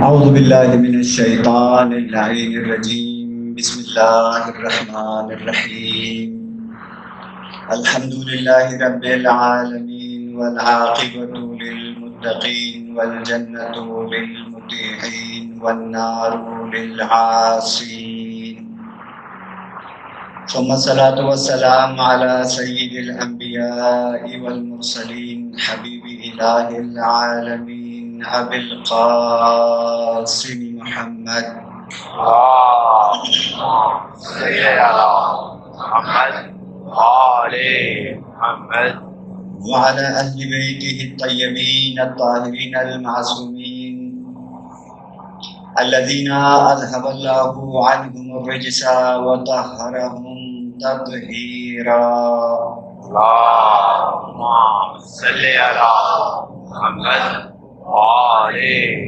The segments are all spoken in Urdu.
اعوذ باللہ من الشیطان اللعین الرجیم بسم اللہ الرحمن الرحیم الحمد للہ رب العالمین والعاقبۃ للمتقین والجنۃ للمطیعین والنار للعاصین ثم الصلاة والسلام على سید الانبیاء والمرسلین حبیب الہ العالمین ابی القاسم محمد صلی اللہ محمد آل محمد وعلى اہل بیتہ الطیبین الطاہرین المعصومین الذین اذهب اللہ عنہم الرجس وطہرہم تطہیرا اللہم صلی اللہ محمد آل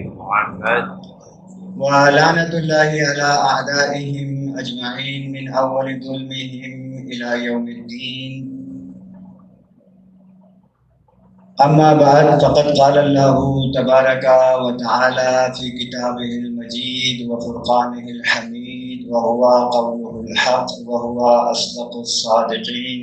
محمد ولعنة الله على أعدائهم أجمعين من أول ظلمهم إلى يوم الدين. أما بعد فقد قال الله تبارك وتعالى في كتابه المجيد وفرقانه الحميد وهو قوله الحق وهو أصدق الصادقين.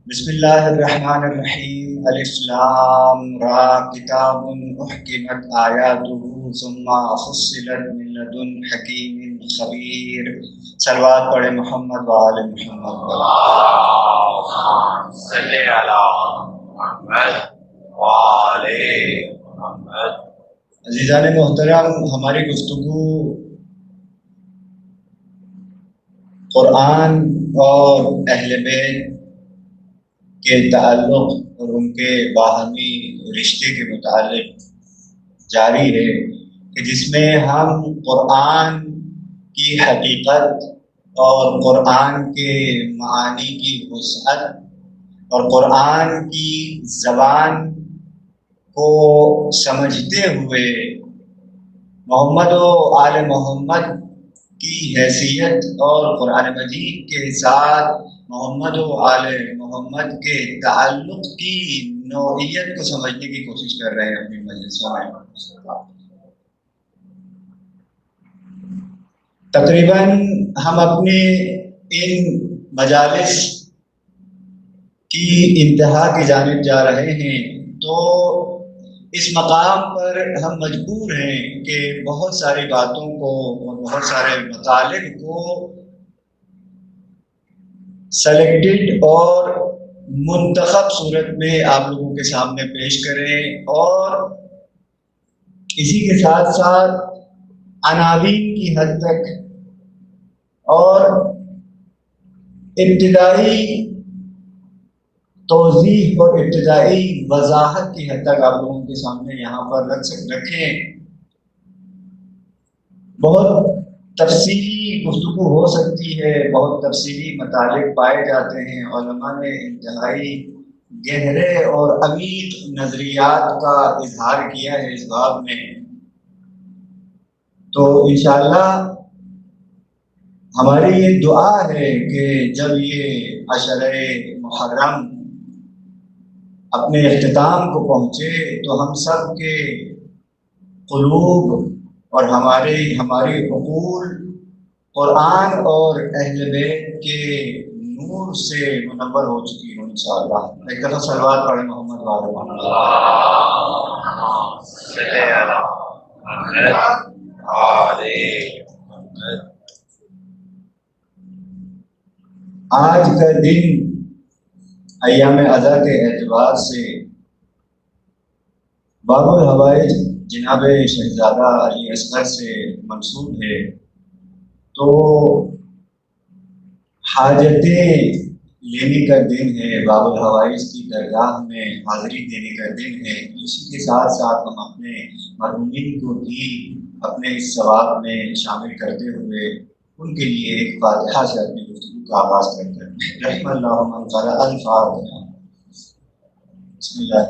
بسم الله الرحمن الرحيم. الف لام را كتاب أحكمت آياته ثم فصلت من لدن حكيم خبير. صلوات پڑھے محمد وآل محمد. اللہم صلی اللہ محمد وآل محمد. عزیزان محترم، ہماری گفتگو قرآن اور اہل بیت کے تعلق اور ان کے باہمی رشتے کے متعلق جاری ہے، کہ جس میں ہم قرآن کی حقیقت اور قرآن کے معانی کی وسعت اور قرآن کی زبان کو سمجھتے ہوئے محمد و آل محمد کی حیثیت اور قرآن مجید کے ساتھ محمد و آل محمد کے تعلق کی نوعیت کو سمجھنے کی کوشش کر رہے ہیں اپنی مجلسوں میں. تقریباً ہم اپنے ان مجالس کی انتہا کی جانب جا رہے ہیں، تو اس مقام پر ہم مجبور ہیں کہ بہت ساری باتوں کو اور بہت سارے مطالب کو سلیکٹڈ اور منتخب صورت میں آپ لوگوں کے سامنے پیش کریں، اور اسی کے ساتھ ساتھ عناوین کی حد تک اور ابتدائی توضیح اور ابتدائی وضاحت کی حد تک آپ لوگوں کے سامنے یہاں پر رکھیں. بہت تفصیلی گفتگو ہو سکتی ہے، بہت تفصیلی مطالب پائے جاتے ہیں. علماء نے انتہائی گہرے اور عمیق نظریات کا اظہار کیا ہے اس باب میں. تو انشاءاللہ ہماری یہ دعا ہے کہ جب یہ عشرہ محرم اپنے اختتام کو پہنچے تو ہم سب کے قلوب اور ہماری عقول قرآن اور اہل بیت کے نور سے منور ہو چکی ہوں انشاءاللہ. ایک دفعہ صلوات پڑھیں محمد وآل محمد. صلی اللہ محمد آل محمد. آج کا دن ایام اضحیٰ کے اعتبار سے باب الحوائج جناب شہزادہ علی اصغر سے منسوب ہے، تو حاجتیں لینے کا دن ہے، باب الحوائج کی درگاہ میں حاضری دینے کا دن ہے. اسی کے ساتھ ساتھ ہم اپنے مرحومین کو بھی اپنے اس ثواب میں شامل کرتے ہوئے ان کے لیے ایک فاتحہ سے اپنی گفتگو کا آغاز کرتے ہیں. رحم اللہ من قرأ الفاتحہ. بسم اللہ.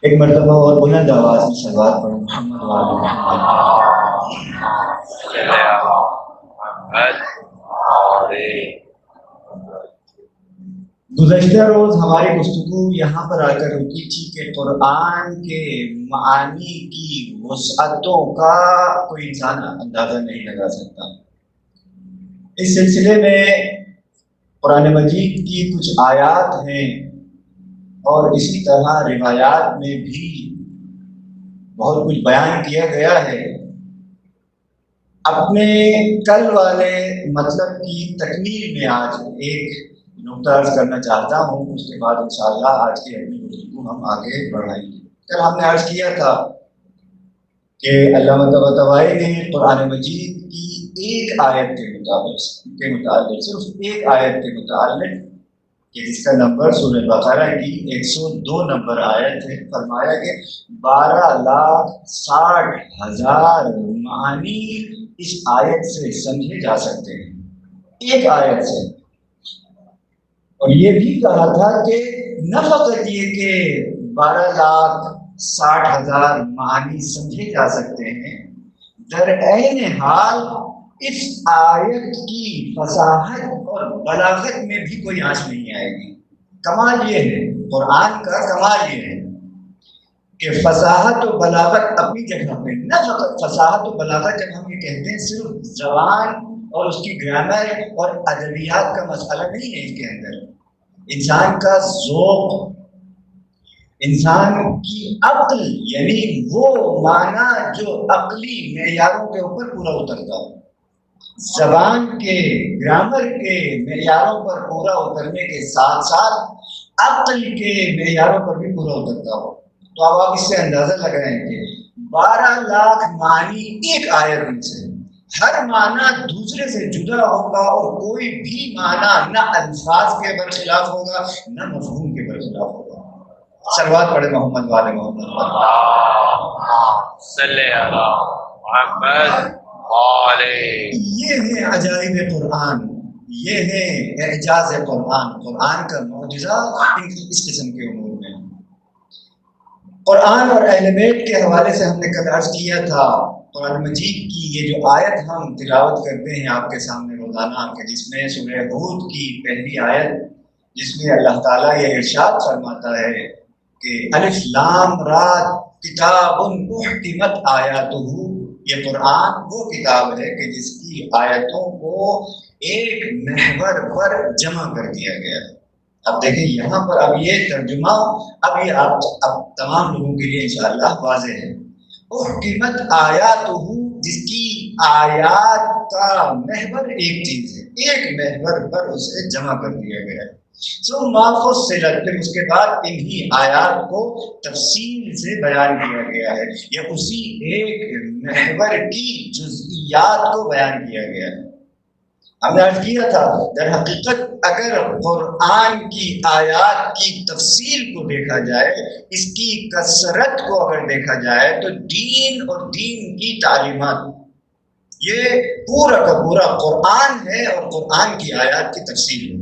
ایک مرتبہ اور بلند آواز میں صلوات پڑھو محمد وعلی محمد۔ صلی اللہ محمد وعلی۔ گزشتہ روز ہماری گفتگو یہاں پر آ کر رکی تھی کہ قرآن کے معانی کی وسعتوں کا کوئی انسان اندازہ نہیں لگا سکتا۔ اس سلسلے میں قرآن مجید کی کچھ آیات ہیں اور اسی طرح روایات میں بھی بہت کچھ بیان کیا گیا ہے۔ اپنے کل والے مطلب کی تکمیل میں آج ایک نقطہ عرض کرنا چاہتا ہوں، اس کے بعد انشاءاللہ آج کی اپنی گفتگو ہم آگے بڑھائیں گے۔ کل ہم نے عرض کیا تھا کہ علامہ طباطبائی نے قرآن مجید کی ایک آیت کے مطابق صرف ایک آیت کے متعلق کہ جس کا نمبر سورہ بقرہ کی 102 نمبر آیت ہے، فرمایا کہ 12,60,000 معانی اس آیت سے سمجھے جا سکتے ہیں، ایک آیت سے۔ اور یہ بھی کہا تھا کہ نہ فقط یہ کہ 12,60,000 معانی سمجھے جا سکتے ہیں، در عین حال اس آیت کی فصاحت اور بلاغت میں بھی کوئی آنچ نہیں آئے گی۔ کمال یہ ہے، قرآن کا کمال یہ ہے کہ فصاحت و بلاغت اپنی جگہ پہ، نہ فقط فصاحت و بلاغت جب ہم یہ کہتے ہیں صرف زبان اور اس کی گرامر اور ادبیات کا مسئلہ نہیں ہے، اس کے اندر انسان کا ذوق، انسان کی عقل، یعنی وہ معنی جو عقلی معیاروں کے اوپر پورا اترتا ہو، زبان کے گرامر کے معیاروں پر پورا اترنے کے ساتھ ساتھ عقل کے معیاروں پر بھی پورا اترتا ہو۔ تو اب آپ اس سے اندازہ لگائیں کہ 12 لاکھ معنی ایک آیت میں سے، ہر معنی دوسرے سے جدا ہوگا اور کوئی بھی معنی نہ الفاظ کے برخلاف ہوگا نہ مفہوم کے برخلاف ہوگا۔ صلوات پڑھے محمد والے محمد صلی اللہ محمد وعلی۔ یہ ہے عجائب قرآن، یہ ہے اعجاز قرآن، قرآن کا معجزہ اس قسم کے امور میں۔ قرآن اور اہل بیت کے حوالے سے ہم نے کل عرض کیا تھا، قرآن مجید کی یہ جو آیت ہم تلاوت کرتے ہیں آپ کے سامنے روزانہ، کہ جس میں سورہ ہود کی پہلی آیت، جس میں اللہ تعالیٰ یہ ارشاد فرماتا ہے کہ الف لام را کتاب احکمت آیاتہ، یہ قرآن وہ کتاب ہے کہ جس کی آیتوں کو ایک محور پر جمع کر دیا گیا ہے۔ اب دیکھیں یہاں پر اب یہ ترجمہ اب یہ اب تمام لوگوں کے لیے انشاءاللہ واضح ہے۔ احکمت آیاتہ، جس کی آیات کا محور ایک چیز ہے، ایک محور پر اسے جمع کر دیا گیا ہے۔ ثم فصلت، پھر اس کے بعد انہی آیات کو تفصیل سے بیان کیا گیا ہے، یا اسی ایک محور کی جزئیات کو بیان کیا گیا ہے۔ ہم نے عرض کیا تھا در حقیقت اگر قرآن کی آیات کی تفصیل کو دیکھا جائے، اس کی کثرت کو اگر دیکھا جائے، تو دین اور دین کی تعلیمات یہ پورا کا پورا قرآن ہے اور قرآن کی آیات کی تفصیل ہے۔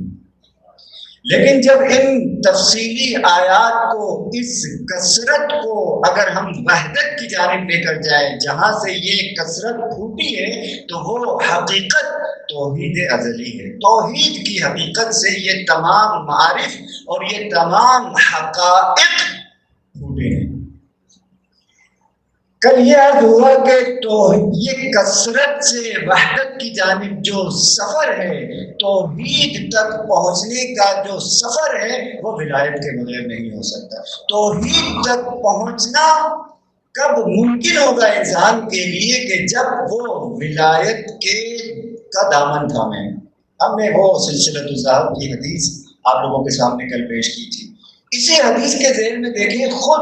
لیکن جب ان تفصیلی آیات کو، اس کثرت کو اگر ہم وحدت کی جانب لے کر جائیں، جہاں سے یہ کثرت پھوٹی ہے، تو وہ حقیقت توحید ازلی ہے۔ توحید کی حقیقت سے یہ تمام معارف اور یہ تمام حقائق پھوٹے ہیں۔ کل یہ عرض ہوا کہ تو یہ کثرت سے وحدت کی جانب جو سفر ہے، توحید تک پہنچنے کا جو سفر ہے، وہ ولایت کے بغیر نہیں ہو سکتا۔ توحید تک پہنچنا کب ممکن ہوگا انسان کے لیے کہ جب وہ ولایت کا دامن تھامے۔ ہم نے وہ سلسلۃ الذہب کی حدیث آپ لوگوں کے سامنے کل پیش کی تھی۔ اسی حدیث کے ذیل میں دیکھیں، خود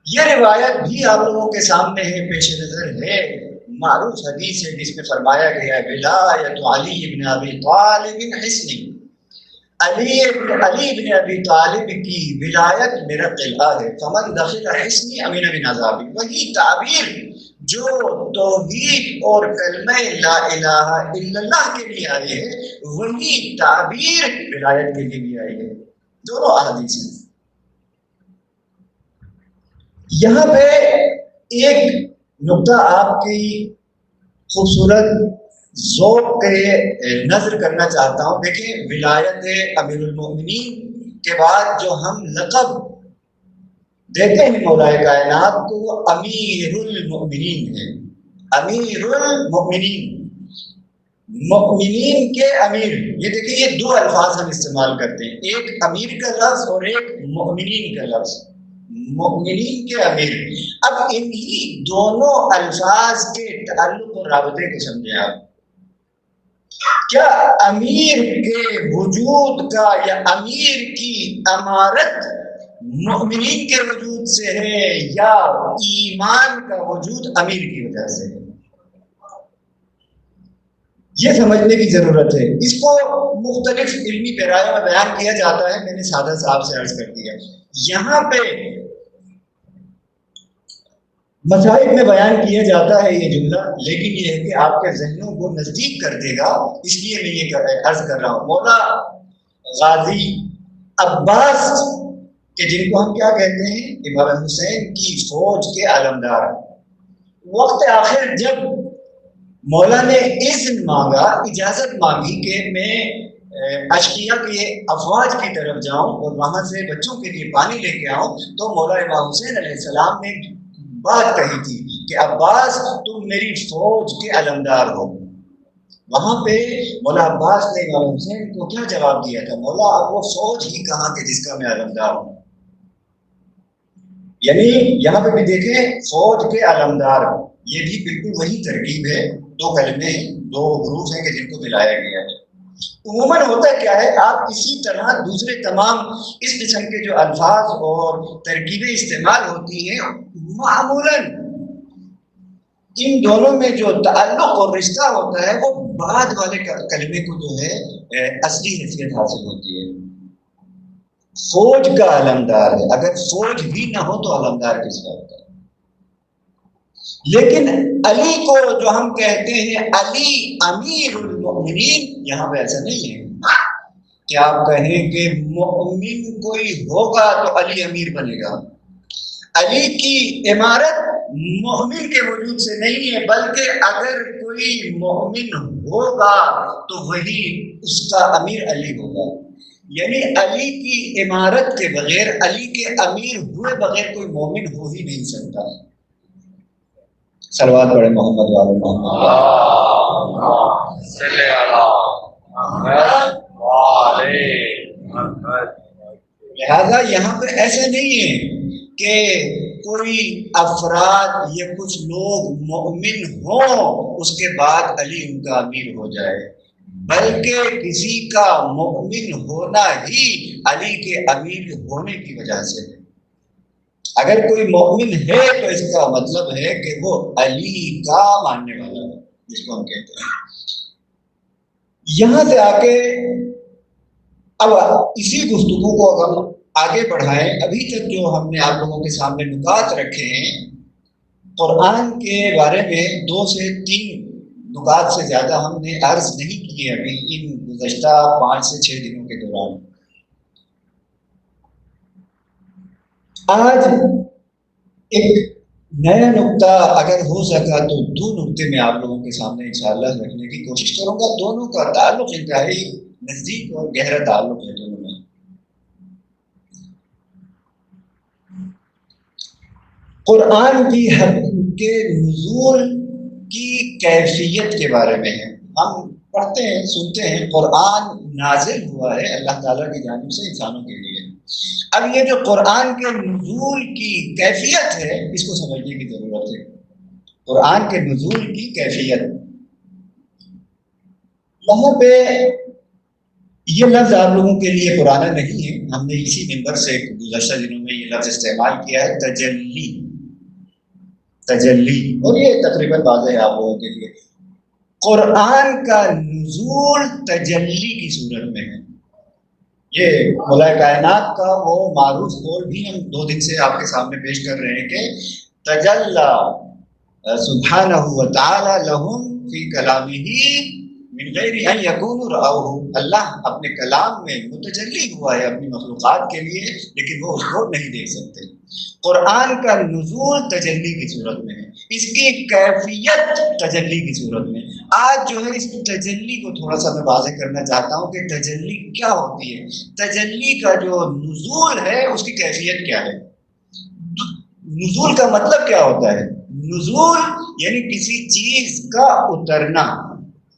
یہ روایت بھی آپ لوگوں کے سامنے ہے، پیش نظر ہے، معروف حدیث ہے، جس میں فرمایا گیا ہے ولایت علی بن ابی طالب حصنی، علی بن ابی طالب کی ولایت میرا قلعہ ہے، فمن دخل حصنی امین من عذابی۔ وہی تعبیر جو توحید اور کلمہ لا الہ الا اللہ کے لیے آئی ہے، وہی تعبیر ولایت کے لیے بھی آئی ہے۔ دونوں احادیث ہیں۔ یہاں پہ ایک نقطہ آپ کی خوبصورت ذوق کے نظر کرنا چاہتا ہوں. دیکھیں ولایت امیر المومنین کے بعد جو ہم لقب دیتے ہیں مولا کائنات کو وہ امیر المؤمنین ہے. امیر المؤمنین، مؤمنین کے امیر. یہ دیکھیں یہ دو الفاظ ہم استعمال کرتے ہیں، ایک امیر کا لفظ اور ایک مؤمنین کا لفظ. مؤمنین کے امیر. اب انہی دونوں الفاظ کے تعلق اور رابطے کو سمجھیں آپ. کیا امیر کے وجود کا یا امیر کی امارت مؤمنین کے وجود سے ہے یا ایمان کا وجود امیر کی وجہ سے ہے؟ یہ سمجھنے کی ضرورت ہے. اس کو مختلف علمی پیرایوں میں بیان کیا جاتا ہے. میں نے سادہ صاحب سے عرض کر دیا. یہاں پہ مصائب میں بیان کیا جاتا ہے یہ جملہ، لیکن یہ ہے کہ آپ کے ذہنوں کو نزدیک کر دے گا، اس لیے میں یہ عرض کر رہا ہوں. مولا غازی عباس کہ جن کو ہم کیا کہتے ہیں، امام حسین کی فوج کے علمدار، وقت آخر جب مولا نے اذن مانگا، اجازت مانگی کہ میں اشقیہ کے افواج کی طرف جاؤں اور وہاں سے بچوں کے لیے پانی لے کے آؤں، تو مولا امام حسین علیہ السلام نے بات کہی تھی کہ عباس تم میری فوج کے علمدار ہو. وہاں پہ مولا عباس نے امام حسین کو کیا جواب دیا تھا؟ مولا اب وہ فوج ہی کہاں کہ جس کا میں علمدار ہوں. یعنی یہاں پہ بھی دیکھیں فوج کے علمدار، یہ بھی بالکل وہی ترکیب ہے. دو کلمے ہیں، دو حروف ہیں کہ جن کو ملایا گیا ہے. عموماً ہوتا کیا ہے، آپ اسی طرح دوسرے تمام اس قسم کے جو الفاظ اور ترکیبیں استعمال ہوتی ہیں، معمولاً ان دونوں میں جو تعلق اور رشتہ ہوتا ہے وہ بعد والے کلمے کو جو ہے اصلی حیثیت حاصل ہوتی ہے. فوج کا علمدار ہے، اگر فوج بھی نہ ہو تو علمدار کس کا ہوتا ہے؟ لیکن علی کو جو ہم کہتے ہیں علی امیر المؤمنین، یہاں پہ ایسا نہیں ہے کہ آپ کہیں کہ مؤمن کوئی ہوگا تو علی امیر بنے گا. علی کی عمارت مومن کے وجود سے نہیں ہے، بلکہ اگر کوئی مومن ہوگا تو وہی اس کا امیر علی ہوگا. یعنی علی کی عمارت کے بغیر، علی کے امیر ہوئے بغیر کوئی مومن ہو ہی نہیں سکتا. صلوات پڑھے محمد والے محمد. لہذا یہاں پہ ایسا نہیں ہے کہ کوئی افراد یا کچھ لوگ مومن ہوں اس کے بعد علی ان کا امیر ہو جائے، بلکہ کسی کا مومن ہونا ہی علی کے امیر ہونے کی وجہ سے ہے. اگر کوئی مومن ہے تو اس کا مطلب ہے کہ وہ علی کا ماننے والا ہے، جس کو ہم کہتے ہیں. یہاں سے آ کے اب اسی گفتگو کو اگر ہم آگے بڑھائیں، ابھی تک جو ہم نے آپ لوگوں کے سامنے نکات رکھے ہیں قرآن کے بارے میں 2 سے 3 نکات سے زیادہ ہم نے عرض نہیں کیے ابھی ان گزشتہ 5 سے 6 دنوں کے دوران. آج ایک نیا نقطہ اگر ہو سکا تو 2 نقطے میں آپ لوگوں کے سامنے انشاءاللہ رکھنے کی کوشش کروں گا. دونوں کا تعلق انتہائی نزدیک اور گہرا تعلق ہے دونوں میں. قرآن کی کے نزول کی کیفیت کے بارے میں ہے. ہم پڑھتے ہیں، سنتے ہیں قرآن نازل ہوا ہے اللہ تعالیٰ کی جانب سے انسانوں کے لیے. اب یہ جو قرآن کے نزول کی کیفیت ہے اس کو سمجھنے کی ضرورت ہے. قرآن کے نزول کی کیفیت، وہاں پہ یہ لفظ آپ لوگوں کے لیے پرانا نہیں ہے، ہم نے اسی ممبر سے گزشتہ دنوں میں یہ لفظ استعمال کیا ہے، تجلی. تجلی، اور یہ تقریباً واضح ہے آپ لوگوں کے لیے. قرآن کا نزول تجلی کی صورت میں ہے. یہ مولا کائنات کا وہ معروف قول بھی ہم 2 دن سے آپ کے سامنے پیش کر رہے ہیں کہ تجلی سبحانہ و تعالی لہم فی کلامہ من غیر ان یکونوا رأوہ، اللہ اپنے کلام میں متجلی ہوا ہے اپنی مخلوقات کے لیے، لیکن وہ اس کو نہیں دیکھ سکتے۔ قرآن کا نزول تجلی کی صورت میں ہے، اس کی کیفیت تجلی کی صورت میں۔ آج جو ہے اس تجلی کو تھوڑا سا میں واضح کرنا چاہتا ہوں کہ تجلی کیا ہوتی ہے، تجلی کا جو نزول ہے اس کی کیفیت کیا ہے۔ نزول کا مطلب کیا ہوتا ہے؟ نزول یعنی کسی چیز کا اترنا،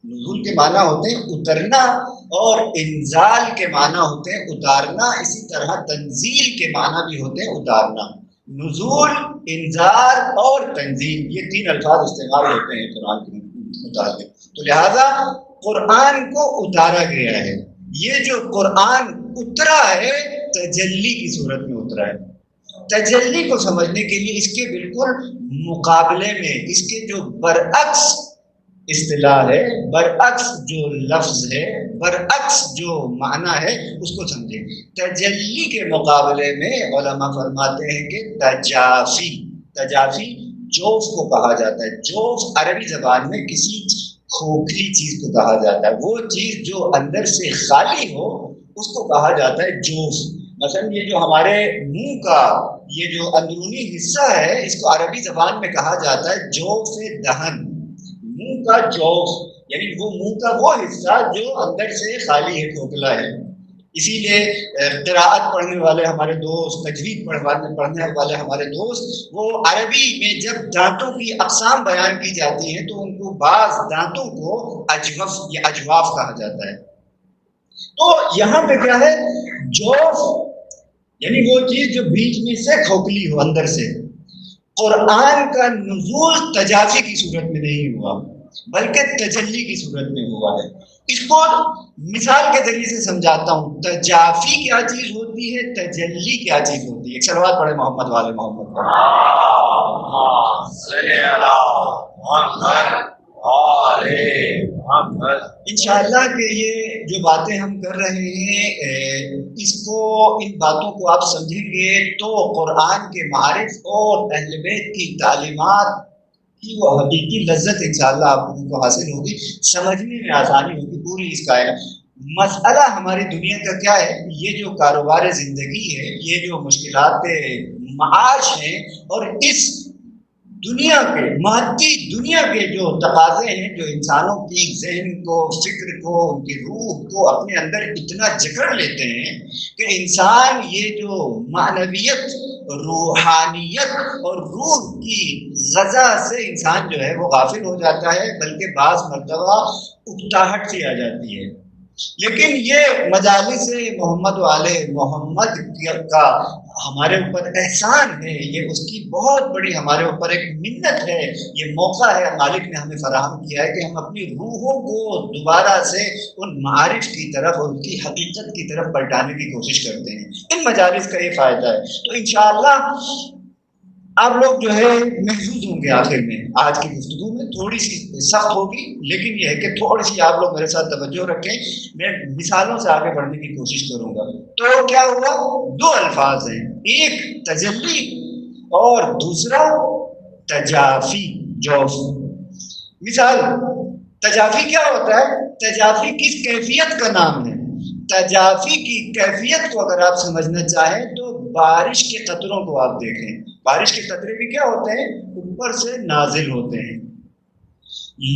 نزول کے معنی ہوتے ہیں اترنا، اور انزال کے معنی ہوتے ہیں اتارنا، اسی طرح تنزیل کے معنی بھی ہوتے ہیں اتارنا۔ نزول، انزال اور تنزیل، یہ تین الفاظ استعمال ہوتے ہیں قرآن کے متعلق۔ تو لہذا قرآن کو اتارا گیا ہے، یہ جو قرآن اترا ہے تجلی کی صورت میں اترا ہے۔ تجلی کو سمجھنے کے لیے اس کے بالکل مقابلے میں، اس کے جو برعکس اصطلاح ہے، برعکس جو لفظ ہے، برعکس جو معنی ہے، اس کو سمجھیں۔ تجلی کے مقابلے میں علماء فرماتے ہیں کہ تجافی، تجافی جوف کو کہا جاتا ہے۔ جوف عربی زبان میں کسی کھوکھلی چیز کو کہا جاتا ہے، وہ چیز جو اندر سے خالی ہو اس کو کہا جاتا ہے جوف۔ مثلا یہ جو ہمارے منہ کا یہ جو اندرونی حصہ ہے، اس کو عربی زبان میں کہا جاتا ہے جوف دہن، منہ کا جوف، یعنی وہ منہ کا وہ حصہ جو اندر سے خالی ہے، کھوکھلا ہے۔ اسی لیے قراءت پڑھنے والے ہمارے دوست، تجوید پڑھنے والے ہمارے دوست، وہ عربی میں جب دانتوں کی اقسام بیان کی جاتی ہیں تو ان کو بعض دانتوں کو اجوف یا اجواف کہا جاتا ہے۔ تو یہاں پہ کیا ہے؟ جوف یعنی وہ چیز جو بیچ میں سے کھوکھلی ہو اندر سے۔ قرآن کا نزول تجافی کی صورت میں نہیں ہوا بلکہ تجلی کی صورت میں ہوا ہے۔ اس کو مثال کے ذریعے سے سمجھاتا ہوں، تجافی کیا چیز ہوتی ہے، تجلی کیا چیز ہوتی ہے۔ ایک صلوات پڑھے محمد والے محمد پر۔ انشاءاللہ کہ یہ جو باتیں ہم کر رہے ہیں ان باتوں کو آپ سمجھیں گے تو قرآن کے معارف اور اہل بیت کی تعلیمات کی وہ حقیقی لذت انشاءاللہ آپ لوگوں کو حاصل ہوگی، سمجھنے میں آسانی ہوگی پوری اس کائنات۔ مسئلہ ہماری دنیا کا کیا ہے؟ یہ جو کاروبار زندگی ہے، یہ جو مشکلات معاش ہیں، اور اس دنیا کے مادی دنیا کے جو تقاضے ہیں جو انسانوں کی ذہن کو، فکر کو، ان کی روح کو اپنے اندر اتنا جکڑ لیتے ہیں کہ انسان یہ جو معنویت، روحانیت اور روح کی غذا سے انسان جو ہے وہ غافل ہو جاتا ہے، بلکہ بعض مرتبہ اکتاہٹ سی آ جاتی ہے۔ لیکن یہ مجالس محمد والے محمد کا ہمارے اوپر احسان ہے، یہ اس کی بہت بڑی ہمارے اوپر ایک منت ہے، یہ موقع ہے مالک نے ہمیں فراہم کیا ہے کہ ہم اپنی روحوں کو دوبارہ سے ان معارف کی طرف اور ان کی حقیقت کی طرف پلٹانے کی کوشش کرتے ہیں۔ ان مجالس کا یہ فائدہ ہے۔ تو انشاءاللہ آپ لوگ جو ہے محظوظ ہوں گے آخر میں۔ آج کی گفتگو میں تھوڑی سی سخت ہوگی، لیکن یہ ہے کہ تھوڑی سی آپ لوگ میرے ساتھ توجہ رکھیں، میں مثالوں سے آگے بڑھنے کی کوشش کروں گا۔ تو کیا ہوا؟ دو الفاظ ہیں، ایک تجلی اور دوسرا تجافی، جوف۔ مثال، تجافی کیا ہوتا ہے؟ تجافی کس کیفیت کا نام ہے؟ تجافی کی کیفیت کو اگر آپ سمجھنا چاہیں تو بارش کے قطروں کو آپ دیکھیں۔ بارش کے قطرے بھی کیا ہوتے ہیں؟ اوپر سے نازل ہوتے ہیں،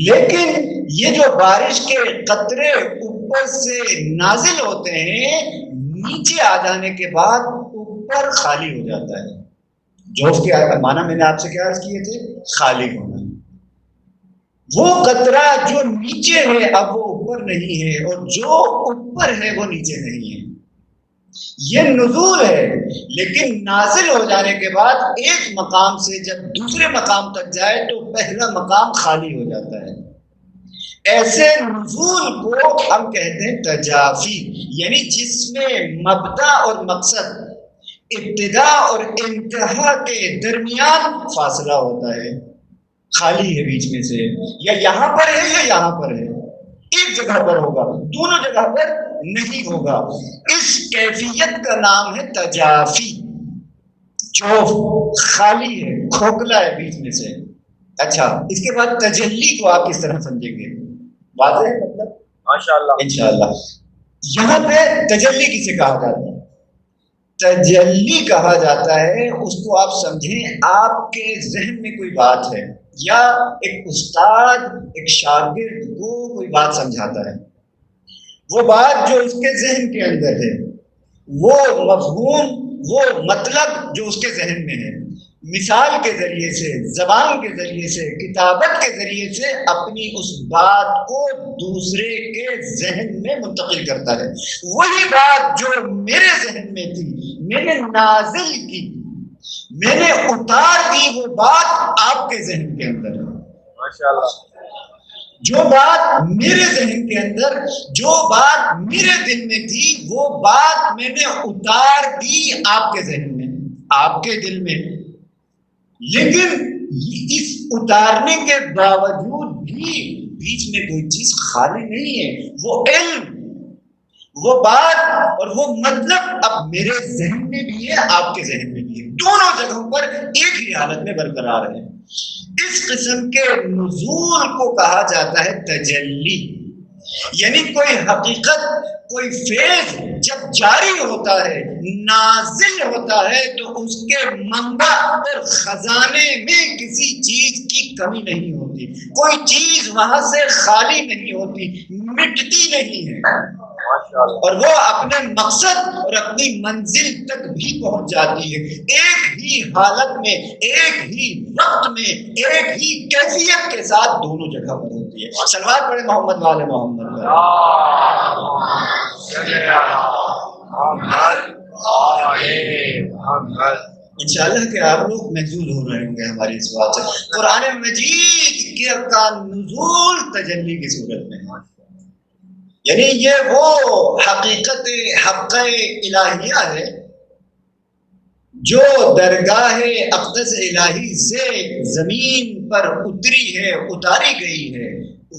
لیکن یہ جو بارش کے قطرے اوپر سے نازل ہوتے ہیں، نیچے آ جانے کے بعد اوپر خالی ہو جاتا ہے۔ جوف کے معنی میں نے آپ سے کیا عرض کیے تھے؟ خالی ہونا۔ وہ قطرہ جو نیچے ہے اب وہ اوپر نہیں ہے، اور جو اوپر ہے وہ نیچے نہیں ہے۔ یہ نزول ہے، لیکن نازل ہو جانے کے بعد ایک مقام سے جب دوسرے مقام تک جائے تو پہلا مقام خالی ہو جاتا ہے۔ ایسے نزول کو ہم کہتے ہیں تجافی، یعنی جس میں مبدا اور مقصد، ابتدا اور انتہا کے درمیان فاصلہ ہوتا ہے، خالی ہے بیچ میں سے، یا یہاں پر ہے یا یہاں پر ہے، ایک جگہ پر ہوگا، دونوں جگہ پر نہیں ہوگا۔ اس کیفیت کا نام ہے تجافی، جو خالی ہے، کھوکھلا ہے بیچ میں سے۔ اچھا، اس کے بعد تجلی کو آپ کس طرح سمجھیں گے؟ واضح ہے مطلب ماشاءاللہ انشاءاللہ. یہاں پہ تجلی کسے کہا جاتا ہے؟ تجلی کہا جاتا ہے اس کو آپ سمجھیں آپ کے ذہن میں کوئی بات ہے یا ایک استاد ایک شاگرد کو کوئی بات سمجھاتا ہے، وہ بات جو اس کے ذہن کے اندر ہے، وہ مفہوم، وہ مطلب جو اس کے ذہن میں ہے، مثال کے ذریعے سے، زبان کے ذریعے سے، کتابت کے ذریعے سے اپنی اس بات کو دوسرے کے ذہن میں منتقل کرتا ہے. وہی بات جو میرے ذہن میں تھی، میں نے نازل کی، میں نے اتار دی، وہ بات آپ کے ذہن کے اندر ہے. ماشاءاللہ جو بات میرے ذہن کے اندر، جو بات میرے دل میں تھی، وہ بات میں نے اتار دی آپ کے ذہن میں، آپ کے دل میں. لیکن اس اتارنے کے باوجود بھی بیچ میں کوئی چیز خالی نہیں ہے. وہ علم، وہ بات اور وہ مطلب اب میرے ذہن میں بھی ہے، آپ کے ذہن میں بھی ہے، دونوں جگہوں پر ایک ہی حالت میں برقرار ہے. اس قسم کے نزول کو کہا جاتا ہے تجلی. یعنی کوئی حقیقت، کوئی فیض جب جاری ہوتا ہے، نازل ہوتا ہے، تو اس کے منبع اور خزانے میں کسی چیز کی کمی نہیں ہوتی، کوئی چیز وہاں سے خالی نہیں ہوتی، مٹتی نہیں ہے، اور وہ اپنے مقصد اور اپنی منزل تک بھی پہنچ جاتی ہے. ایک ہی حالت میں، ایک ہی وقت میں، ایک ہی کیفیت کے ساتھ دونوں جگہ پر ہوتی ہے. صلوات پڑھے محمد والے محمد. انشاءاللہ کہ آپ لوگ محظوظ ہو رہے ہوں گے ہماری اس بات سے. قرآن مجید کا نزول تجلی کی صورت میں، یعنی یہ وہ حقیقت حق الہیہ ہے جو درگاہ اقدس الہی سے زمین پر اتری ہے، اتاری گئی ہے،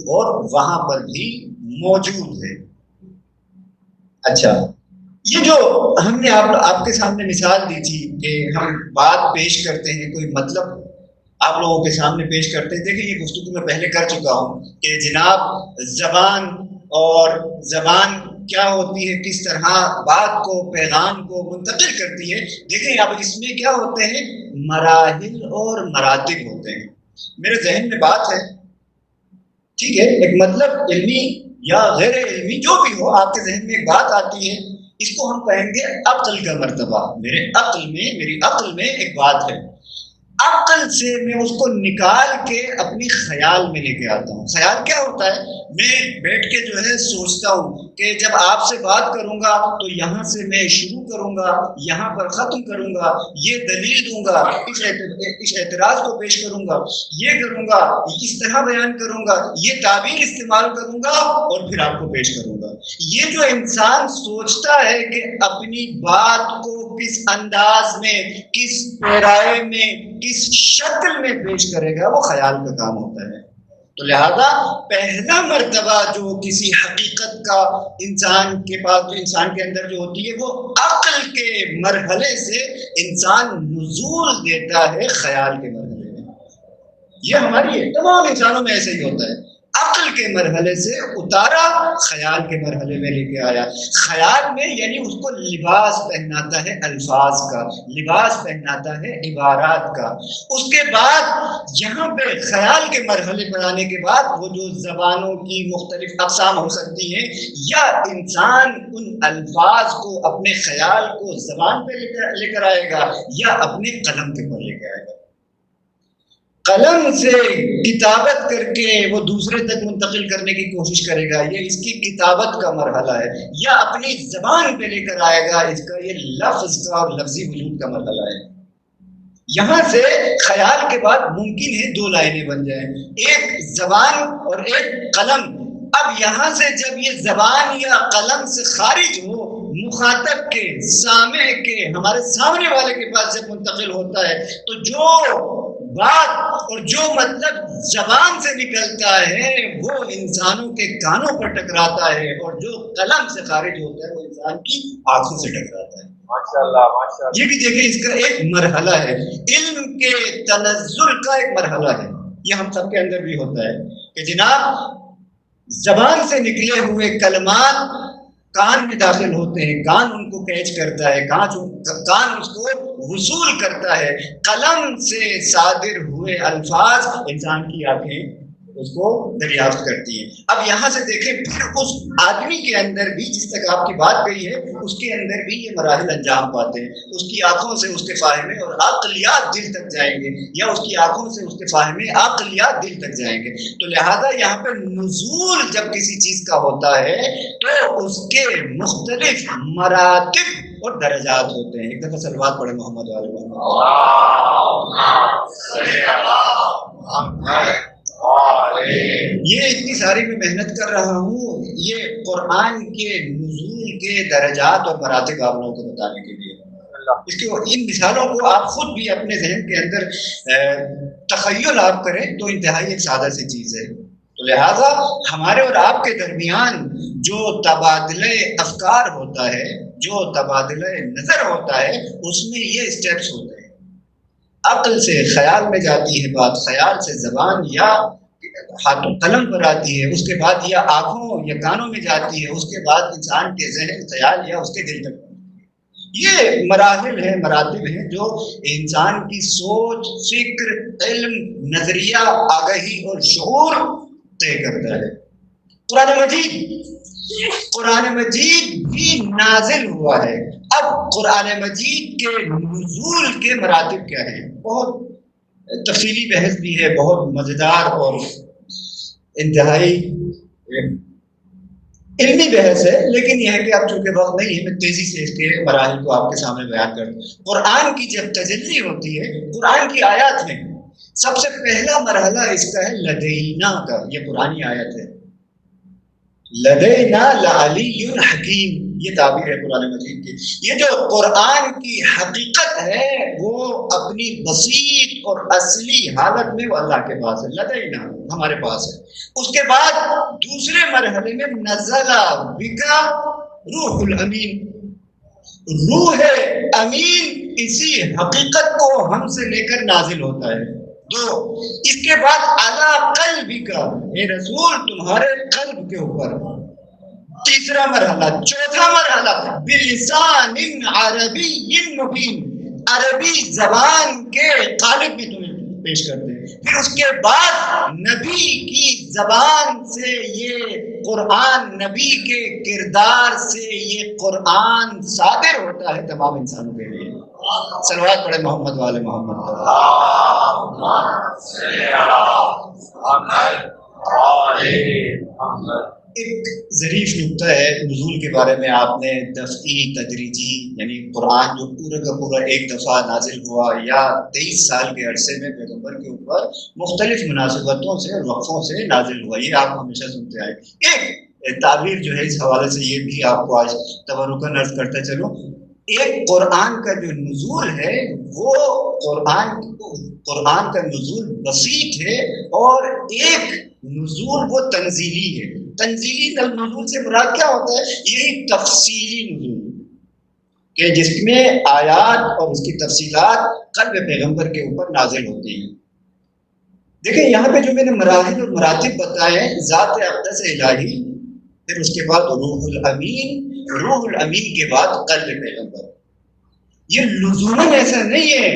اور وہاں پر بھی موجود ہے. اچھا، یہ جو ہم نے آپ کے سامنے مثال دی تھی کہ ہم بات پیش کرتے ہیں، کوئی مطلب آپ لوگوں کے سامنے پیش کرتے ہیں. دیکھیں یہ گفتگو میں پہلے کر چکا ہوں کہ جناب زبان اور زبان کیا ہوتی ہے، کس طرح بات کو، پیغام کو منتقل کرتی ہے. دیکھیں اب اس میں کیا ہوتے ہیں، مراحل اور مراتب ہوتے ہیں. میرے ذہن میں بات ہے، ٹھیک ہے، ایک مطلب علمی یا غیر علمی جو بھی ہو، آپ کے ذہن میں ایک بات آتی ہے، اس کو ہم کہیں گے عقل کا مرتبہ. میری عقل میں ایک بات ہے، عقل سے میں اس کو نکال کے اپنی خیال میں لے کے آتا ہوں. خیال کیا ہوتا ہے، میں بیٹھ کے جو ہے سوچتا ہوں کہ جب آپ سے بات کروں گا تو یہاں سے میں شروع کروں گا، یہاں پر ختم کروں گا، یہ دلیل دوں گا، اس اعتراض کو پیش کروں گا، یہ کروں گا، اس طرح بیان کروں گا، یہ تعبیر استعمال کروں گا اور پھر آپ کو پیش کروں گا. یہ جو انسان سوچتا ہے کہ اپنی بات کو کس انداز میں، کس پیرائے میں، کس شکل میں پیش کرے گا، وہ خیال کا کام ہوتا ہے. تو لہذا پہلا مرتبہ جو کسی حقیقت کا انسان کے پاس، جو انسان کے اندر جو ہوتی ہے، وہ عقل کے مرحلے سے انسان نزول دیتا ہے خیال کے مرحلے میں. یہ ہماری ہے، تمام انسانوں میں ایسے ہی ہوتا ہے. عقل کے مرحلے سے اتارا، خیال کے مرحلے میں لے کے آیا. خیال میں یعنی اس کو لباس پہناتا ہے الفاظ کا، لباس پہناتا ہے عبارات کا. اس کے بعد یہاں پہ خیال کے مرحلے پر آنے کے بعد وہ جو زبانوں کی مختلف اقسام ہو سکتی ہیں، یا انسان ان الفاظ کو، اپنے خیال کو زبان پہ لے کر آئے گا، یا اپنے قلم کے پر لے کے آئے گا. قلم سے کتابت کر کے وہ دوسرے تک منتقل کرنے کی کوشش کرے گا، یہ اس کی کتابت کا مرحلہ ہے. یا اپنی زبان پہ لے کر آئے گا، اس کا یہ لفظ کا اور لفظی وجود کا مرحلہ ہے. یہاں سے خیال کے بعد ممکن ہے دو لائنیں بن جائیں، ایک زبان اور ایک قلم. اب یہاں سے جب یہ زبان یا قلم سے خارج ہو، مخاطب کے، سامع کے، ہمارے سامنے والے کے پاس جب منتقل ہوتا ہے، تو جو بات اور جو مطلب زبان سے نکلتا ہے وہ انسانوں کے کانوں پر ٹکراتا ہے، اور جو قلم سے خارج ہوتا ہے وہ انسان کی آنکھوں سے ٹکراتا ہے. ماشاءاللہ. یہ بھی دیکھیں اس کا ایک مرحلہ ہے، علم کے تنزل کا ایک مرحلہ ہے. یہ ہم سب کے اندر بھی ہوتا ہے کہ جناب زبان سے نکلے ہوئے کلمات کان میں داخل ہوتے ہیں، کان ان کو کیچ کرتا ہے، کان اس کو وصول کرتا ہے، قلم سے صادر ہوئے الفاظ انسان کی آنکھیں اس کو دریافت کرتی ہیں۔ اب یہاں سے دیکھیں پھر اس آدمی کے اندر بھی، جس تک آپ کی بات گئی ہے، اس کے اندر بھی یہ مراحل انجام پاتے ہیں۔ اس کی آنکھوں سے اس کے فاہمے اور عقلیات دل تک جائیں گے، یا اس کی آنکھوں سے اس کے فاہمے عقلیات دل تک جائیں گے۔ تو لہذا یہاں پہ نزول جب کسی چیز کا ہوتا ہے تو اس کے مختلف مراتب اور درجات ہوتے ہیں۔ ایک دفعہ صلوات پڑھے محمد والے محمد۔ یہ اتنی ساری میں محنت کر رہا ہوں یہ قرآن کے نزول کے درجات اور مراتب آپ لوگوں کو بتانے کے لیے۔ اس کے ان مثالوں کو آپ خود بھی اپنے ذہن کے اندر تخیل آپ کریں تو انتہائی ایک سادہ سی چیز ہے۔ تو لہٰذا ہمارے اور آپ کے درمیان جو تبادلہ افکار ہوتا ہے، جو تبادلہ نظر ہوتا ہے، اس میں یہ اسٹیپس ہوتے ہیں۔ عقل سے خیال میں جاتی ہے بات، خیال سے زبان یا ہاتھ و قلم پر آتی ہے، اس کے بعد یا آنکھوں یا کانوں میں جاتی ہے، اس کے بعد انسان کے ذہن خیال یا اس کے دل تک۔ یہ مراحل ہیں، مراتب ہیں جو انسان کی سوچ، فکر، علم، نظریہ، آگہی اور شعور طے کرتا ہے۔ قرآن مجید بھی نازل ہوا ہے۔ اب قرآن مجید کے نزول کے مراتب کیا ہیں؟ بہت تفصیلی بحث بھی ہے، بہت مزیدار اور انتہائی علمی بحث ہے، لیکن یہ ہے کہ اب چونکہ وقت نہیں ہے میں تیزی سے اس کے مراحل کو آپ کے سامنے بیان کر دوں۔ قرآن کی جب تجلی ہوتی ہے قرآن کی آیات میں، سب سے پہلا مرحلہ اس کا ہے لدینا کا۔ یہ قرآنی آیت ہے، لدینا لعلی حکیم، یہ تعبیر ہے قرآن مجید کی۔ یہ جو قرآن کی حقیقت ہے وہ اپنی بسیط اور اصلی حالت میں وہ اللہ کے پاس ہے، لدینا ہمارے پاس ہے۔ اس کے بعد دوسرے مرحلے میں نزل بکا روح الامین، روح امین اسی حقیقت کو ہم سے لے کر نازل ہوتا ہے۔ دو، اس کے بعد علی قلبک، اے رسول تمہارے قلب کے اوپر۔ تیسرا مرحلہ، چوتھا مرحلہ بلسان عربی مبین، عربی زبان کے قالب میں تمہیں پیش کرتے ہیں۔ پھر اس کے بعد نبی کی زبان سے یہ قرآن، نبی کے کردار سے یہ قرآن صادر ہوتا ہے تمام انسانوں کے لیے۔ صلوات پڑھے محمد والے محمد۔ ایک ظریف نکتہ ہے نزول کے بارے میں، آپ نے دفعی تدریجی، یعنی قرآن جو پورے کا پورا ایک دفعہ نازل ہوا یا 23 سال کے عرصے میں پیغمبر کے اوپر مختلف مناسبتوں سے اور وقفوں سے نازل ہوا، یہ آپ ہمیشہ سنتے آئے۔ ایک تعبیر جو ہے اس حوالے سے یہ بھی آپ کو آج تبرکاً عرض کرتا چلو، ایک قرآن کا جو نزول ہے وہ قرآن کا نزول بسیط ہے، اور ایک نزول وہ تنزیلی ہے۔ تنزیلی نزول سے مراد کیا ہوتا ہے؟ یہی تفصیلی نزول کہ جس میں آیات اور اس کی تفصیلات قلب پیغمبر کے اوپر نازل ہوتی ہیں۔ دیکھیں یہاں پہ جو میں نے مراحل اور مراتب بتائے، ذات اقدس الہی، پھر اس کے بعد روح الامین، روح الامین کے بعد قلب پیغمبر۔ یہ لزوماً ایسا نہیں ہے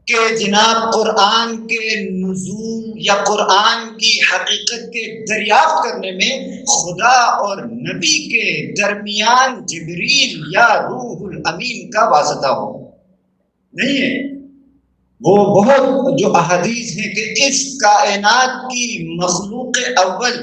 کہ جناب قرآن کے نزول یا قرآن کی حقیقت کے دریافت کرنے میں خدا اور نبی کے درمیان جبریل یا روح الامین کا واسطہ ہو، نہیں ہے۔ وہ بہت جو احادیث ہیں کہ اس کائنات کی مخلوق اول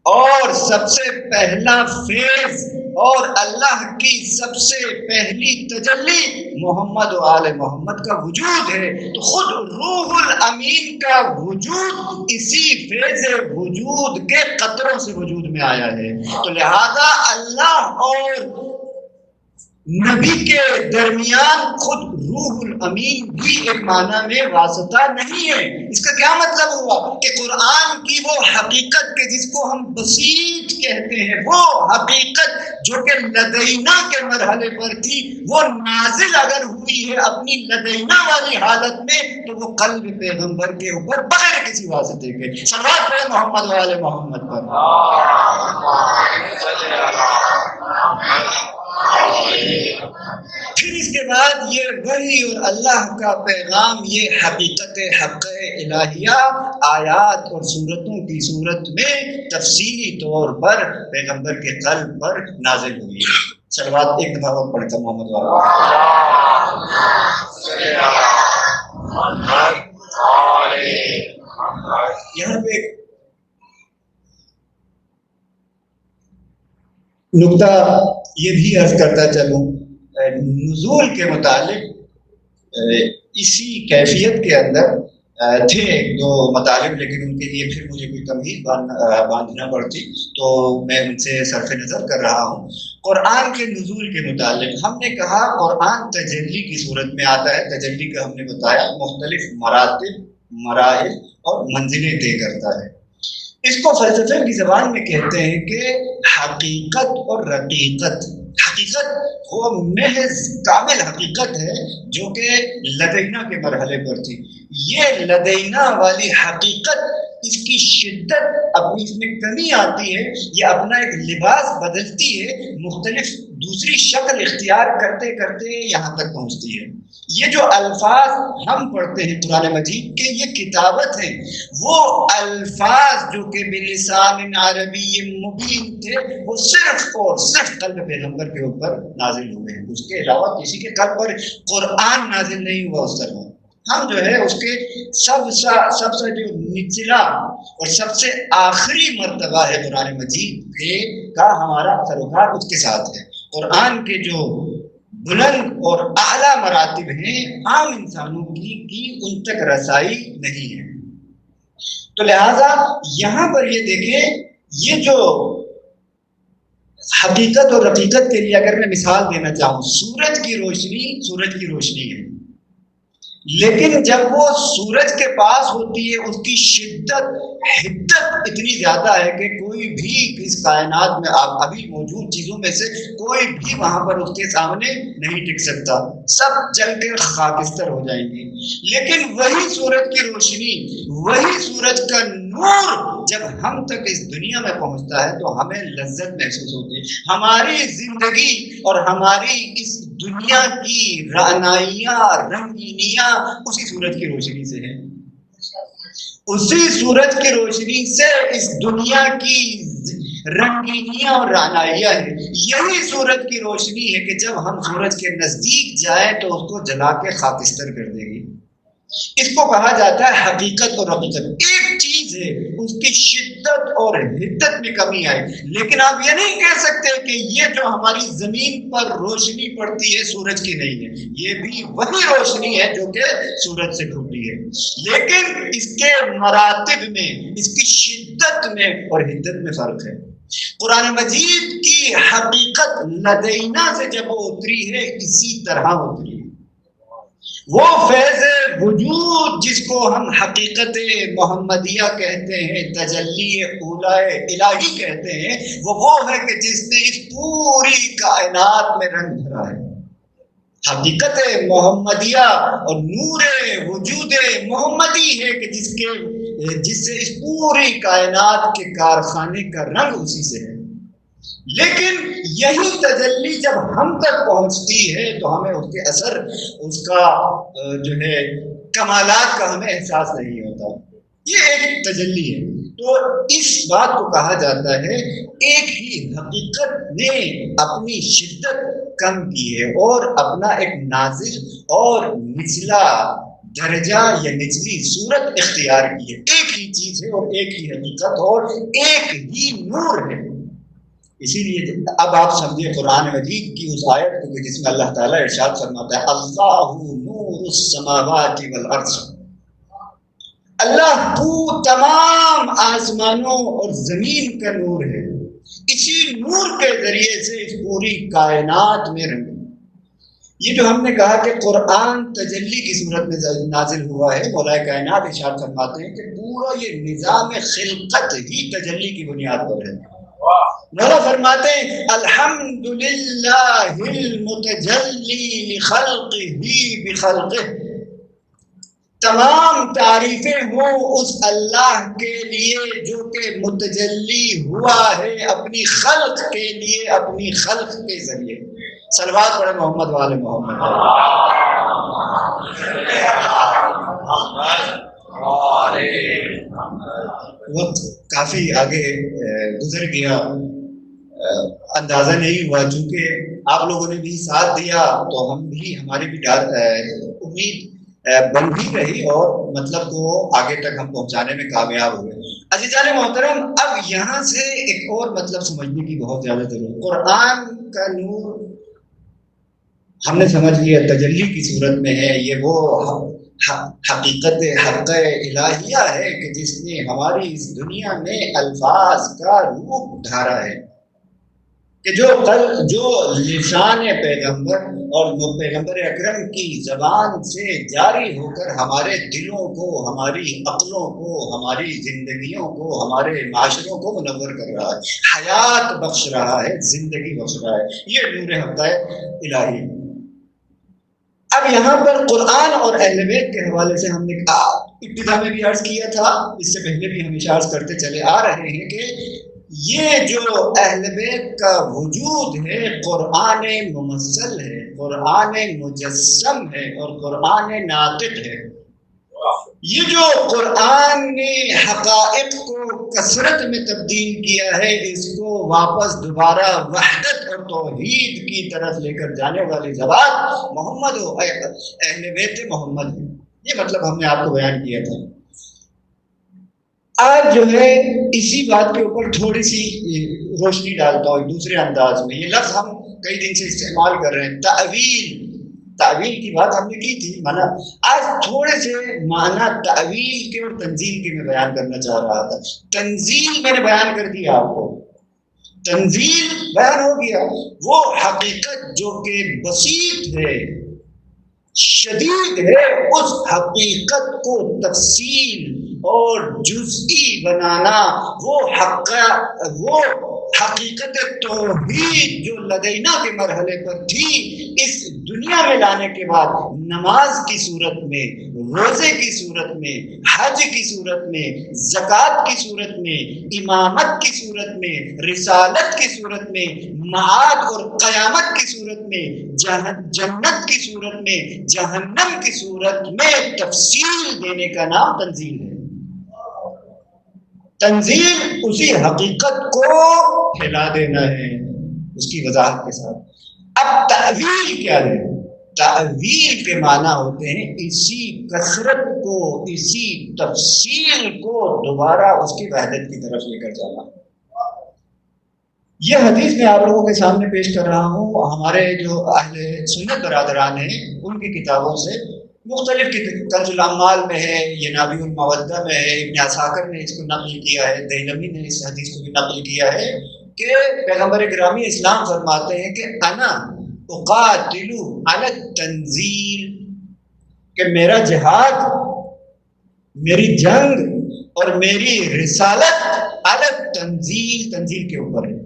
اور سب سے پہلا فیض اور اللہ کی سب سے پہلی تجلی محمد و آل محمد کا وجود ہے، تو خود روح الامین کا وجود اسی فیض وجود کے قطروں سے وجود میں آیا ہے۔ تو لہذا اللہ اور نبی کے درمیان خود روح الامین بھی ایک معنی میں واسطہ نہیں ہے۔ اس کا کیا مطلب ہوا کہ قرآن کی وہ حقیقت کہ جس کو ہم بسیط کہتے ہیں، وہ حقیقت جو کہ لدینا کے مرحلے پر تھی، وہ نازل اگر ہوئی ہے اپنی لدینا والی حالت میں، تو وہ قلب پیغمبر کے اوپر بغیر کسی واسطے کے۔ صلوات پڑھیں محمد و آل محمد پر۔ پھر اس کے بعد یہ وحی اور اللہ کا پیغام، یہ حقیقت حق الہیہ آیات اور صورتوں کی صورت میں تفصیلی طور پر پیغمبر کے قلب پر نازل ہوئی ہے۔ صلوات ایک دفعہ اور پڑھتا محمد والا۔ یہاں پہ ایک نقطہ یہ بھی عرض کرتا چلوں، نزول کے متعلق اسی کیفیت کے اندر تھے ایک دو مطالب، لیکن ان کے لیے پھر مجھے کوئی تمہید باندھنا پڑتی، تو میں ان سے صرف نظر کر رہا ہوں۔ قرآن کے نزول کے متعلق ہم نے کہا قرآن تجلی کی صورت میں آتا ہے۔ تجلی کا ہم نے بتایا مختلف مراتب، مراحل اور منزلیں طے کرتا ہے۔ اس کو فلسفے کی زبان میں کہتے ہیں کہ حقیقت اور رقیقت۔ حقیقت وہ محض کامل حقیقت ہے جو کہ لدینا کے مرحلے پر تھی۔ یہ لدینا والی حقیقت، اس کی شدت، اپنی اس میں کمی آتی ہے، یہ اپنا ایک لباس بدلتی ہے، مختلف دوسری شکل اختیار کرتے کرتے یہاں تک پہنچتی ہے۔ یہ جو الفاظ ہم پڑھتے ہیں قرآن مجید کے، یہ کتابت ہیں، وہ الفاظ جو کہ بلسان عربی مبین تھے، وہ صرف اور صرف قلب پیغمبر کے اوپر نازل ہوئے ہیں۔ اس کے علاوہ کسی کے قلب پر قرآن نازل نہیں ہوا اس طرح۔ ہم جو ہے اس کے سب سے جو نچلا اور سب سے آخری مرتبہ ہے قرآن مجید کا، ہمارا سروکار اس کے ساتھ ہے۔ قرآن کے جو بلند اور اعلیٰ مراتب ہیں، عام انسانوں کی ان تک رسائی نہیں ہے۔ تو لہذا یہاں پر یہ دیکھیں، یہ جو حقیقت اور حقیقت کے لیے اگر میں مثال دینا چاہوں، سورج کی روشنی ہے، لیکن جب وہ سورج کے پاس ہوتی ہے اس کی شدت، حدت اتنی زیادہ ہے کہ کوئی بھی اس کائنات میں ابھی موجود چیزوں میں سے کوئی بھی وہاں پر اس کے سامنے نہیں ٹک سکتا، سب جل کے خاکستر ہو جائیں گے۔ لیکن وہی سورج کی روشنی، وہی سورج کا نور جب ہم تک اس دنیا میں پہنچتا ہے تو ہمیں لذت محسوس ہوتی ہے۔ ہماری زندگی اور ہماری اس دنیا کی رعنائیاں، رنگینیاں اسی سورج کی روشنی سے ہے۔ اسی سورج کی روشنی سے اس دنیا کی رنگینیاں اور رعنائیاں ہیں۔ یہی سورج کی روشنی ہے کہ جب ہم سورج کے نزدیک جائیں تو اس کو جلا کے خاکستر کر دے گی۔ اس کو کہا جاتا ہے حقیقت اور حقیقت۔ ایک چیز ہے اس کی شدت اور حدت میں کمی آئے، لیکن آپ یہ نہیں کہہ سکتے کہ یہ جو ہماری زمین پر روشنی پڑتی ہے سورج کی نہیں ہے، یہ بھی وہی روشنی ہے جو کہ سورج سے ٹوٹی ہے، لیکن اس کے مراتب میں، اس کی شدت میں اور حدت میں فرق ہے۔ قرآن مجید کی حقیقت لدینا سے جب وہ اتری ہے، اسی طرح اتری ہے۔ وہ فیض وجود جس کو ہم حقیقت محمدیہ کہتے ہیں، تجلی اولیٰ الہی کہتے ہیں، وہ ہے کہ جس نے اس پوری کائنات میں رنگ بھرا ہے۔ حقیقت محمدیہ اور نور وجود محمدی ہے کہ جس سے اس پوری کائنات کے کارخانے کا رنگ اسی سے ہے۔ لیکن یہی تجلی جب ہم تک پہنچتی ہے تو ہمیں اس کے اثر، اس کا جو ہے کمالات کا ہمیں احساس نہیں ہوتا۔ یہ ایک تجلی ہے۔ تو اس بات کو کہا جاتا ہے ایک ہی حقیقت نے اپنی شدت کم کی ہے اور اپنا ایک نازل اور نچلا درجہ یا نچلی صورت اختیار کی ہے۔ ایک ہی چیز ہے اور ایک ہی حقیقت اور ایک ہی نور ہے۔ اسی لیے اب آپ سمجھے قرآن مجید کی اس آیت کو جس میں اللہ تعالیٰ ارشاد فرماتا ہے اللہ نور السماوات والارض، اللہ تو تمام آسمانوں اور زمین کا نور ہے، اسی نور کے ذریعے سے اس پوری کائنات میں رنگ۔ یہ جو ہم نے کہا کہ قرآن تجلی کی صورت میں نازل ہوا ہے، مولا کائنات ارشاد فرماتے ہیں کہ پورا یہ نظام خلقت ہی تجلی کی بنیاد پر ہے۔ مولا فرماتے ہیں الحمدللہ المتجلی لخلقہ بخلقہ، تمام تعریفیں ہوں اس اللہ کے لیے جو کہ متجلی ہوا ہے اپنی خلق کے لیے، اپنی خلق کے ذریعے۔ صلوات پڑھے محمد والے محمد۔ وقت کافی آگے گزر گیا، اندازہ نہیں ہوا، چونکہ آپ لوگوں نے بھی ساتھ دیا تو ہم بھی، ہماری بھی امید بن بھی رہی اور مطلب کو آگے تک ہم پہنچانے میں کامیاب ہوئے۔ عزیزان محترم، اب یہاں سے ایک اور مطلب سمجھنے کی بہت زیادہ ضرورت۔ قرآن کا نور ہم نے سمجھ لیا تجلی کی صورت میں ہے، یہ وہ حقیقت حق الہیہ ہے کہ جس نے ہماری اس دنیا میں الفاظ کا روپ دھارا ہے، کہ جو لسان پیغمبر اور پیغمبر اکرم کی زبان سے جاری ہو کر ہمارے دلوں کو، ہماری عقلوں کو، ہماری زندگیوں کو، ہمارے معاشروں کو منور کر رہا ہے، حیات بخش رہا ہے، زندگی بخش رہا ہے، یہ نور حق الہی۔ اب یہاں پر قرآن اور اہل بیت کے حوالے سے ہم نے ابتدا میں بھی عرض کیا تھا، اس سے پہلے بھی ہمیشہ عرض کرتے چلے آ رہے ہیں کہ یہ جو اہل بیت کا وجود ہے قرآن ممثل ہے، قرآن مجسم ہے اور قرآن ناطق ہے۔ یہ جو قرآن نے حقائق کو کثرت میں تبدیل کیا ہے، اس کو واپس دوبارہ وحدت اور توحید کی طرف لے کر جانے والی زبان محمد و اہل بیت محمد ہے۔ یہ مطلب ہم نے آپ کو بیان کیا تھا۔ آج جو ہے اسی بات کے اوپر تھوڑی سی روشنی ڈالتا ہوں دوسرے انداز میں۔ یہ لفظ ہم کئی دن سے استعمال کر رہے ہیں، تعویل کی بات ہم نے کی تھی مانا، آج تھوڑے سے معنی تعویل کے اور تنزیل کے میں بیان کرنا چاہ رہا تھا۔ تنزیل میں نے بیان کر دیا آپ کو، تنزیل بیان ہو گیا، وہ حقیقت جو کہ بسیط ہے، شدید ہے، اس حقیقت کو تفصیل اور جزئی بنانا، وہ حقیقت توحید جو لدینا کے مرحلے پر تھی، اس دنیا میں لانے کے بعد نماز کی صورت میں، روزے کی صورت میں، حج کی صورت میں، زکوٰۃ کی صورت میں، امامت کی صورت میں، رسالت کی صورت میں، معاد اور قیامت کی صورت میں، جنت کی صورت میں، جہنم کی صورت میں تفصیل دینے کا نام تنزیل ہے۔ تنزیل اسی حقیقت کو پھیلا دینا ہے اس کی وضاحت کے ساتھ۔ اب تعویل کیا ہے؟ تعویل کے معنی ہوتے ہیں اسی کثرت کو، اسی تفصیل کو دوبارہ اس کی وحدت کی طرف لے کر جانا۔ یہ حدیث میں آپ لوگوں کے سامنے پیش کر رہا ہوں، ہمارے جو اہل سنت برادران ہیں ان کی کتابوں سے، مختلف کنز الاعمال میں ہے، یہ نابی المودہ میں ہے، ابن عساکر نے اس کو نقل کیا ہے، دہلوی نے اس حدیث کو بھی نقل کیا ہے کہ پیغمبر گرامی اسلام فرماتے ہیں کہ انا اقاتل علی التنزیل، کہ میرا جہاد، میری جنگ اور میری رسالت علی التنزیل، تنزیل کے اوپر ہے۔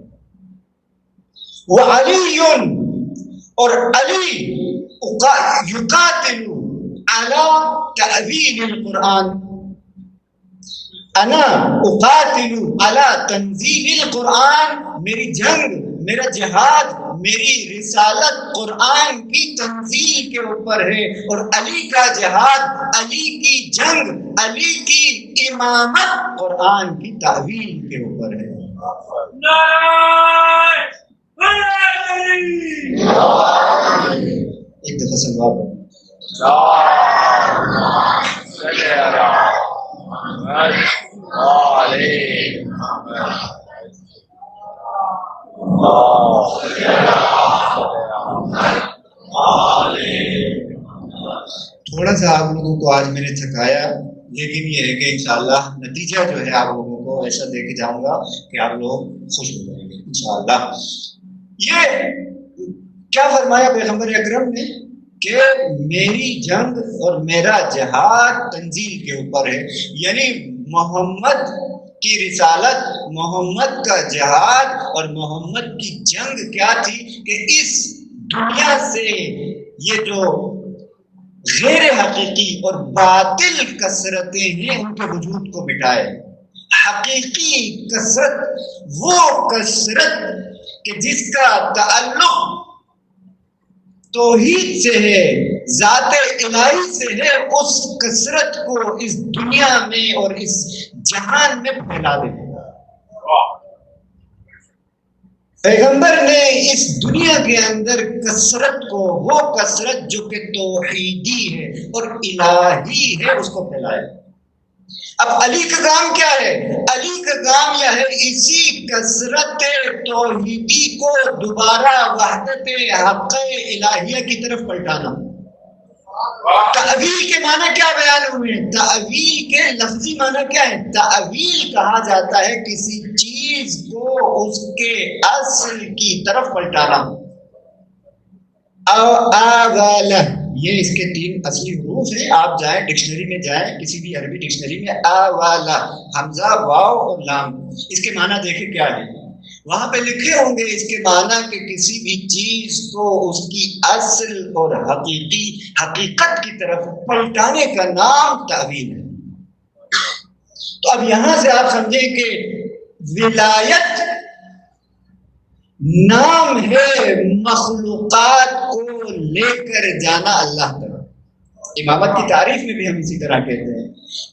وعلی اور علی یقاتل علی تعویل القرآن، انا اقاتل علی تنزیل القرآن، میری جنگ، میرا جہاد، میری رسالت قرآن کی تنزیل کے اوپر ہے، اور علی کا جہاد، علی کی جنگ، علی کی امامت قرآن کی تعویل کے اوپر ہے۔ ایک دفعہ سلوات تھوڑا سا آپ لوگوں کو آج میں نے تھکایا، لیکن یہ ہے کہ انشاءاللہ نتیجہ جو ہے آپ لوگوں کو ایسا دے کے جاؤں گا کہ آپ لوگ خوش ہو جائیں گے انشاءاللہ۔ یہ کیا فرمایا پیغمبر اکرم نے کہ میری جنگ اور میرا جہاد تنزیل کے اوپر ہے، یعنی محمد کی رسالت، محمد کا جہاد اور محمد کی جنگ کیا تھی کہ اس دنیا سے یہ جو غیر حقیقی اور باطل کثرتیں ہیں ان کے وجود کو مٹائے۔ حقیقی کثرت وہ کثرت کہ جس کا تعلق توحید سے ہے، ذات الہی سے ہے، اس کثرت کو اس دنیا میں اور اس جہان میں پھیلا دے۔ پیغمبر نے اس دنیا کے اندر کثرت کو، وہ کثرت جو کہ توحیدی ہے اور الہی ہے، اس کو پھیلائے۔ اب علی کا کام کیا ہے؟ علی کا کام یہ ہے اسی کثرت توحیدی کو دوبارہ وحدت حق الہیہ کی طرف پلٹانا۔ تعویل کے معنی کیا بیان ہوئے؟ تعویل کے لفظی معنی کیا ہے؟ تعویل کہا جاتا ہے کسی چیز کو اس کے اصل کی طرف پلٹانا۔ آوالہ، یہ اس کے 3 اصلی حروف ہیں۔ آپ جائیں ڈکشنری میں، جائیں کسی بھی عربی ڈکشنری میں، آوالہ، حمزہ، واو اور لام، اس کے معنی دیکھیں کیا ہے۔ وہاں پہ لکھے ہوں گے اس کے معنی کہ کسی بھی چیز کو اس کی اصل اور حقیقت کی طرف پلٹانے کا نام تعویل ہے۔ تو اب یہاں سے آپ سمجھیں کہ ولایت نام ہے مخلوقات کو لے کر جانا اللہ طرف۔ امامت کی تعریف میں بھی ہم اسی طرح کہتے ہیں۔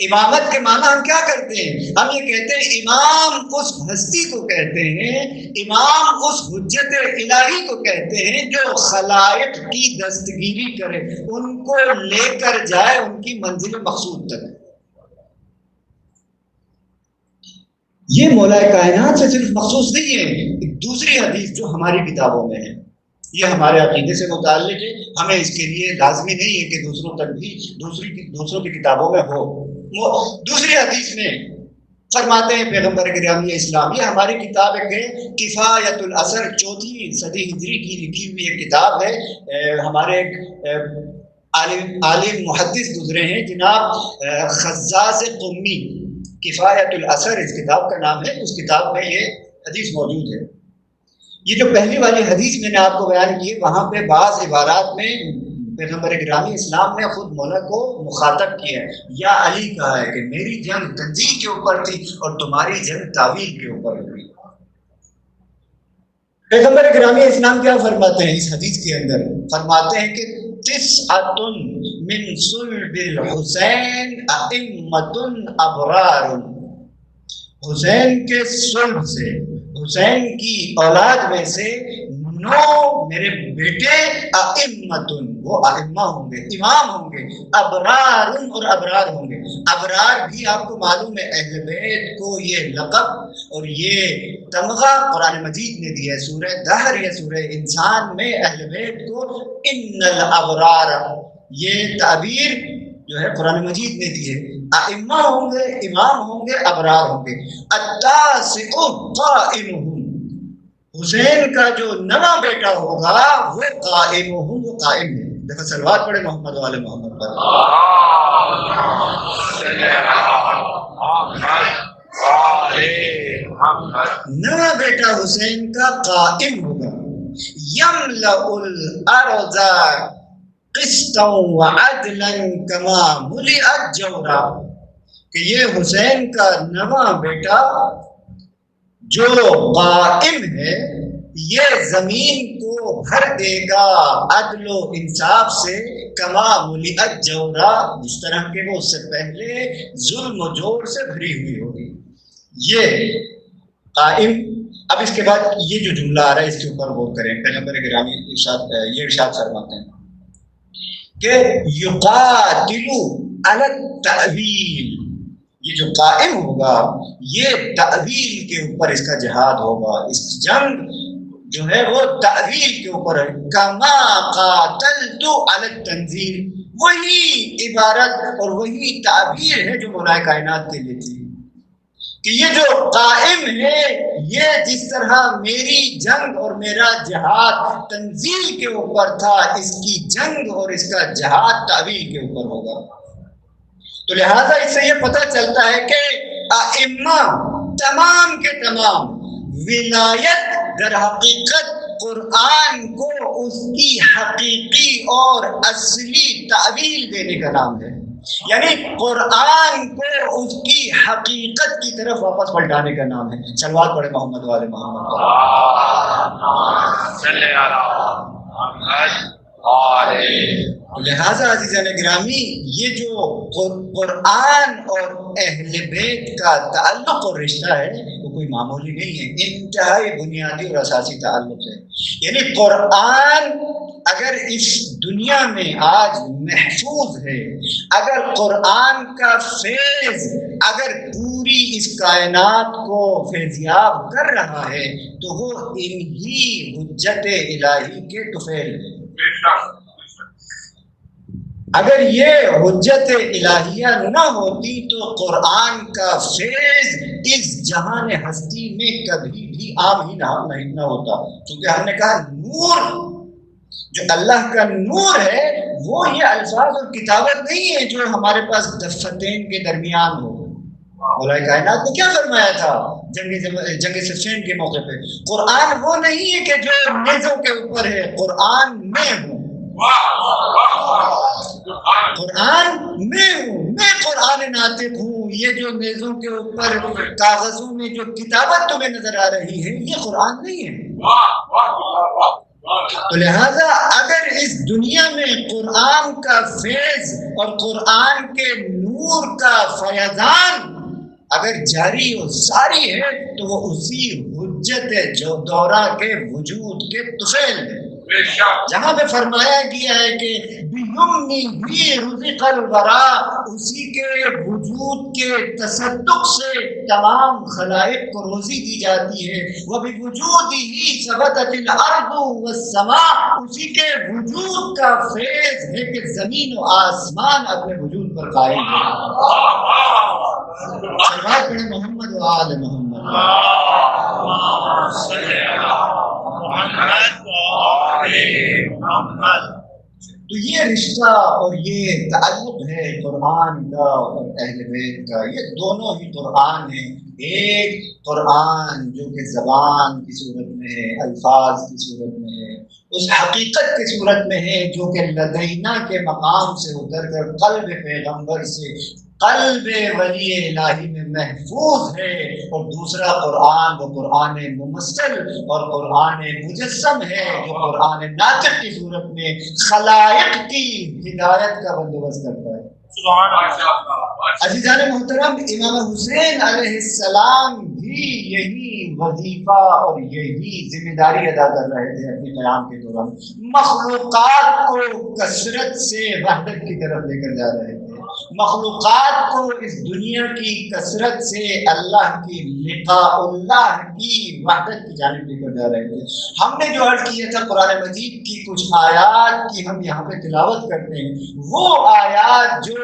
امامت کے معنی ہم کیا کرتے ہیں؟ ہم یہ کہتے ہیں امام اس ہستی کو کہتے ہیں، امام اس حجت الہی کو کہتے ہیں جو خلائق کی دستگیری کرے، ان کو لے کر جائے ان کی منزل مقصود تک۔ یہ مولا کائنات سے صرف مخصوص نہیں ہے۔ ایک دوسری حدیث جو ہماری کتابوں میں ہے، یہ ہمارے عقیدے سے متعلق ہے، ہمیں اس کے لیے لازمی نہیں ہے کہ دوسروں تک بھی دوسروں کی کتابوں میں ہو۔ دوسری حدیث میں فرماتے ہیں پیغمبر گرامی اسلام، یہ ہماری کتاب ہے کفایت الاثر، 4ویں صدی ہجری کی لکھی ہوئی ایک کتاب ہے۔ ہمارے ایک عالم محدث گزرے ہیں جناب خزاز قمی، کفایت الاثر اس کتاب کا نام ہے، اس کتاب میں یہ حدیث موجود ہے۔ یہ جو پہلی والی حدیث میں نے آپ کو بیان کی ہے، وہاں پہ بعض عبارات میں پیغمبر گرامی اسلام نے خود مولا کو مخاطب کیا ہے، یا علی کہا ہے کہ میری جنگ تنزیل کے اوپر تھی اور تمہاری جنگ تعویل کے اوپر ہوئی۔ پیغمبر گرامی اسلام کیا فرماتے ہیں اس حدیث کے اندر؟ فرماتے ہیں کہ تسعۃ من صلب الحسین ائمۃ ابرار، حسین کے صلب سے، حسین کی اولاد میں سے 9 میرے بیٹے ائمۃ، وہ ائمہ ہوں گے، امام ہوں گے، ابرار اور ابرار ہوں گے۔ ابرار بھی آپ کو معلوم ہے اہل بیت کو یہ لقب اور یہ تمغہ قرآن مجید نے دیا ہے، سورہ دہر یا سورہ انسان میں اہل بیت کو ان الابرار، یہ تعبیر جو ہے قرآن مجید نے دی ہے۔ ائمہ ہوں گے، امام ہوں گے، ابرار ہوں گے۔ التاسع قائمہم، حسین کا جو نواں بیٹا ہوگا وہ قائمہم، وہ قائم ہے۔ دیکھو صلوات پڑھے محمد والے محمد پر۔ نواں بیٹا حسین کا قائم ہوگا۔ یملأ الارض قسطا وعدلا کما ملئت جورا، کہ یہ حسین کا نواں بیٹا جو قائم ہے یہ زمین کو بھر دے گا عدل و انصاف سے، کما ملئت جورا، جس طرح کہ وہ اس سے پہلے ظلم و جور سے بھری ہوئی ہوگی۔ یہ قائم۔ اب اس کے بعد یہ جو جملہ آ رہا ہے اس کے اوپر غور کریں۔ پیغمبر گرامی یہ ارشاد فرماتے ہیں کہ یقاتل علی التأویل، یہ جو قائم ہوگا یہ تعویل کے اوپر اس کا جہاد ہوگا، اس جنگ جو ہے وہ تعویل کے اوپر ہے۔ کما قاتلت علی التنزیل، وہی عبارت اور وہی تعبیر ہے جو مولا کائنات کے لیے تھی۔ کہ یہ جو قائم ہے، یہ جس طرح میری جنگ اور میرا جہاد تنزیل کے اوپر تھا، اس کی جنگ اور اس کا جہاد تعویل کے اوپر ہوگا۔ تو لہٰذا اس سے یہ پتہ چلتا ہے کہ ائمہ تمام کے تمام ولایت در حقیقت قرآن کو اس کی حقیقی اور اصلی تعویل دینے کا نام ہے، یعنی قرآن کو اس کی حقیقت کی طرف واپس پلٹانے کا نام ہے۔ صلوات پڑھے محمد والے محمد۔ لہٰذا عزیزان گرامی، یہ جو قرآن اور اہل بیت کا تعلق اور رشتہ ہے وہ کوئی معمولی نہیں ہے، انتہائی بنیادی اور اساسی تعلق ہے۔ یعنی قرآن اگر اس دنیا میں آج محفوظ ہے، اگر قرآن کا فیض اگر پوری اس کائنات کو فیضیاب کر رہا ہے تو وہ انہی حجت الہی کے طفیل ہے۔ اگر یہ حجت الہیہ نہ ہوتی تو قرآن کا فیض اس جہان ہستی میں کبھی بھی عام ہی نہ ہوتا، کیونکہ ہم نے کہا نور جو اللہ کا نور ہے وہ یہ الفاظ اور کتابت نہیں ہے جو ہمارے پاس دفتین کے درمیان ہو۔ مولا کائنات نے کیا فرمایا تھا جنگ صفین کے موقع پہ؟ قرآن وہ نہیں ہے کہ جو نیزوں کے اوپر ہے، قرآن میں ہوں، قرآن میں ہوں، میں قرآن ناطق ہوں۔ یہ جو نیزوں کے اوپر کاغذوں میں جو کتابت تمہیں نظر آ رہی ہے یہ قرآن نہیں ہے۔ تو لہذا اگر اس دنیا میں قرآن کا فیض اور قرآن کے نور کا فیضان اگر جاری و ساری ہے تو وہ اسی حجت جو دورہ کے وجود کے طفیل ہے، جہاں پہ فرمایا گیا ہے کہ بِيُمْنِهِ رُزِقَ الْوَرَىٰ، اسی کے وجود کے تصدق سے تمام خلائق کو روزی دی جاتی ہے۔ وَبِوُجُودِهِ ثَبَتَتِ الْأَرْضُ وَالسَّمَاءُ، اسی کے وجود کا فیض ہے کہ زمین و آسمان اپنے وجود پر قائم ہے۔ صلوات پڑھیں محمد و آل محمد۔ تو یہ رشتہ اور یہ تعلق ہے قرآن کا اور اہل بیت کا، یہ دونوں ہی قرآن ہیں۔ ایک قرآن جو کہ زبان کی صورت میں ہے، الفاظ کی صورت میں ہے، اس حقیقت کی صورت میں ہے جو کہ لدینا کے مقام سے اتر کر قلب پیغمبر سے قلب ولی الہی میں محفوظ ہے، اور دوسرا قرآن وہ قرآن ممثل اور قرآن مجسم ہے جو قرآن ناطق کی صورت میں خلائق کی ہدایت کا بندوبست کرتا ہے۔ عزیزان محترم، امام حسین علیہ السلام بھی یہی وظیفہ اور یہی ذمہ داری ادا کر رہے تھے اپنے قیام کے دوران، مخلوقات کو کثرت سے وحدت کی طرف لے کر جا رہے تھے، مخلوقات کو اس دنیا کی کثرت سے اللہ کی لقاء اللہ کی وحدت کی جانب لے کر جا رہے تھے۔ ہم نے جو عرض کیا تھا قرآن مجید کی کچھ آیات کی ہم یہاں پہ تلاوت کرتے ہیں، وہ آیات جو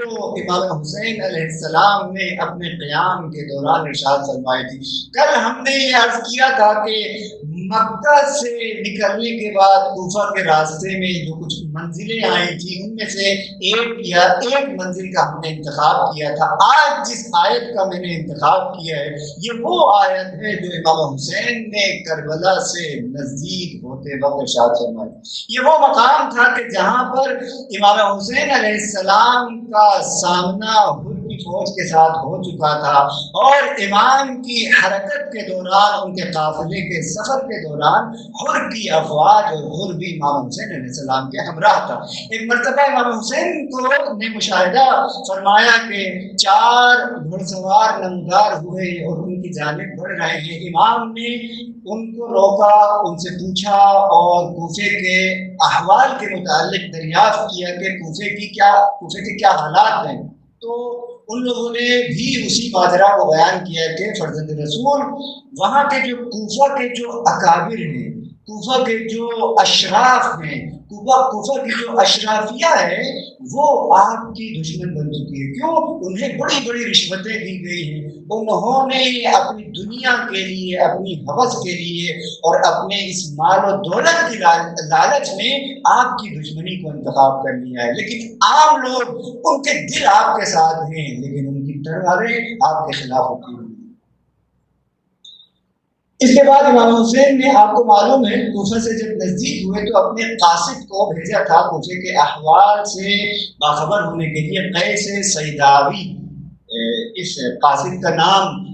امام حسین علیہ السلام نے اپنے قیام کے دوران ارشاد فرمائی تھی۔ کل ہم نے یہ عرض کیا تھا کہ مکہ سے نکلنے کے بعد کوفہ کے راستے میں جو کچھ منزلیں آئی تھیں ان میں سے ایک منزل کا ہم نے انتخاب کیا تھا۔ آج جس آیت کا میں نے انتخاب کیا ہے یہ وہ آیت ہے جو امام حسین نے کربلا سے نزدیک ہوتے وقت ارشاد فرمائی۔ یہ وہ مقام تھا کہ جہاں پر امام حسین علیہ السلام کا سامنا حر کی فوج کے ساتھ ہو چکا تھا، اور امام کی حرکت کے دوران ان کے قافلے کے سفر کے دوران حر کی افواج اور حر بھی امام حسین علیہ السلام کے ہمراہ تھا۔ ایک مرتبہ امام حسین کو نے مشاہدہ فرمایا کہ 4 گھڑ سوار نمودار ہوئے اور ان کی جانب بڑھ رہے ہیں۔ امام نے ان کو روکا، ان سے پوچھا اور کوفے کے احوال کے متعلق دریافت کیا کہ کوفے کے کیا حالات ہیں، تو ان لوگوں نے بھی اسی ماجرا کو بیان کیا کہ فرزند رسول وہاں کے جو کوفہ کے جو اکابر ہیں، کوفہ کے جو اشراف ہیں، کوفہ کی جو اشرافیہ ہے وہ آپ کی دشمن بن چکی ہے۔ کیوں؟ انہیں بڑی بڑی رشوتیں دی گئی ہیں، انہوں نے اپنی دنیا کے لیے، اپنی ہوس کے لیے اور اپنے اس مال و دولت کی لالچ میں آپ کی دشمنی کو انتخاب کر لیا ہے۔ لیکن عام لوگ، ان کے دل آپ کے ساتھ ہیں لیکن ان کی تلواریں آپ کے خلاف ہوتی ہیں۔ اس کے بعد امام حسین نے، آپ کو معلوم ہے، کوفہ سے جب نزدیک ہوئے تو اپنے قاصد کو بھیجا تھا کوفے کے احوال سے باخبر ہونے کے لیے، قیس سیداوی، اس قاصد کا نام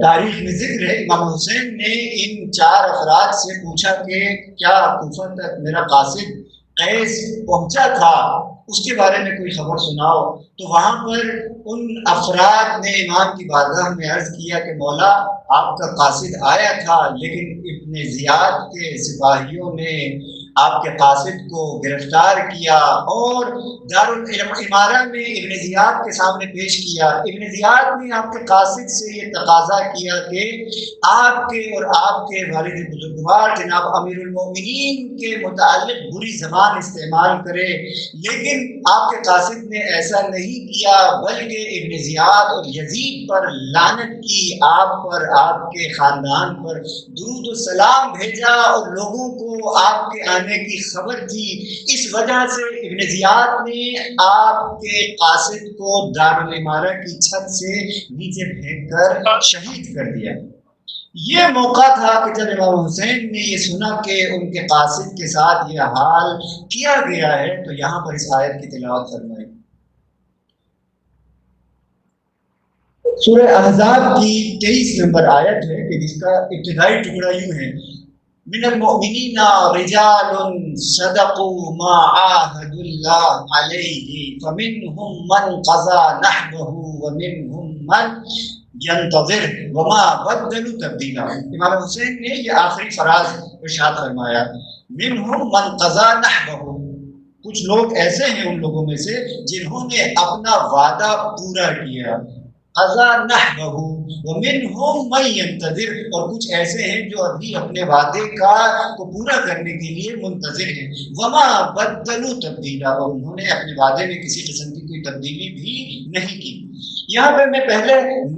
تاریخ میں ذکر ہے۔ امام حسین نے ان 4 افراد سے پوچھا کہ کیا کوفہ تک میرا قاصد قیس پہنچا تھا، اس کے بارے میں کوئی خبر سناؤ۔ تو وہاں پر ان افراد نے امام کی بارگاہ میں عرض کیا کہ مولا، آپ کا قاصد آیا تھا لیکن ابن زیاد کے سپاہیوں نے آپ کے قاصد کو گرفتار کیا اور دارالامارہ میں ابن زیاد کے سامنے پیش کیا۔ ابن زیاد نے آپ کے قاصد سے یہ تقاضا کیا کہ آپ کے اور آپ کے والد بزرگوار جناب امیر المومنین کے متعلق بری زبان استعمال کرے، لیکن آپ کے قاصد نے ایسا نہیں کیا بلکہ ابن زیاد اور یزید پر لعنت کی، آپ پر، آپ کے خاندان پر درود و سلام بھیجا اور لوگوں کو آپ کے آنے کی خبر دی۔ اس وجہ سے ابن زیاد نے آپ کے قاصد کو دارالامارہ کی چھت سے نیچے پھینک کر شہید کر دیا۔ یہ موقع تھا کہ جب امام حسین نے یہ سنا کہ ان کے قاصد کے ساتھ یہ حال کیا گیا ہے تو یہاں پر اس آیت کی تلاوت فرمائی۔ سورہ احزاب کی 23 نمبر آیت ہے کہ جس کا ابتدائی ٹکڑا یوں ہے، من المؤمنین رجال صدقوا ما عاهدوا الله علیہ فمنهم من قضى نحبه ومنهم من ينتظر وما بدلوا تبدیلا۔ امام حسین نے یہ آخری فراز ارشاد فرمایا، منهم من قضى نحبه، کچھ لوگ ایسے ہیں ان لوگوں میں سے جنہوں نے اپنا وعدہ پورا کیا، قضا نحبہ، ومنہم من ينتظر، اور کچھ ایسے ہیں جو ابھی اپنے وعدے کو پورا کرنے کے لیے منتظر ہیں، وما بدلوا تبدیلا، اور انہوں نے اپنے وعدے میں کسی قسم کی کوئی تبدیلی بھی نہیں کی۔ یہاں پہ میں پہلے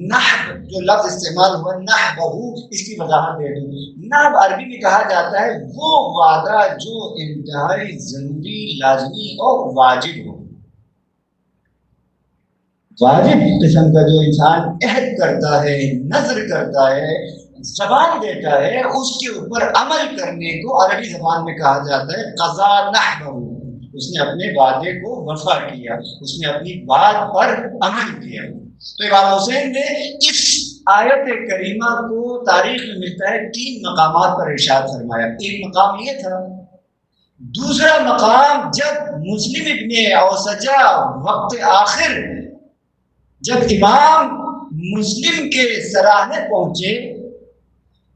نحب جو لفظ استعمال ہوا نحبہ، اس کی وضاحت دے دوں۔ نحب عربی میں کہا جاتا ہے وہ وعدہ جو انتہائی ضروری، لازمی اور واجب ہو۔ واجب قسم کا جو انسان عہد کرتا ہے، نظر کرتا ہے، زبان دیتا ہے، اس کے اوپر عمل کرنے کو عربی زبان میں کہا جاتا ہے قضا نحبہ، اس نے اپنے وعدے کو وفا کیا، اس نے اپنی بات پر عمل کیا۔ تو امام حسین نے اس آیت کریمہ کو تاریخ میں ملتا ہے 3 مقامات پر ارشاد فرمایا۔ ایک مقام یہ تھا، دوسرا مقام جب مسلم ابن اوسجہ وقت آخر جب امام مسلم کے سراہنے پہنچے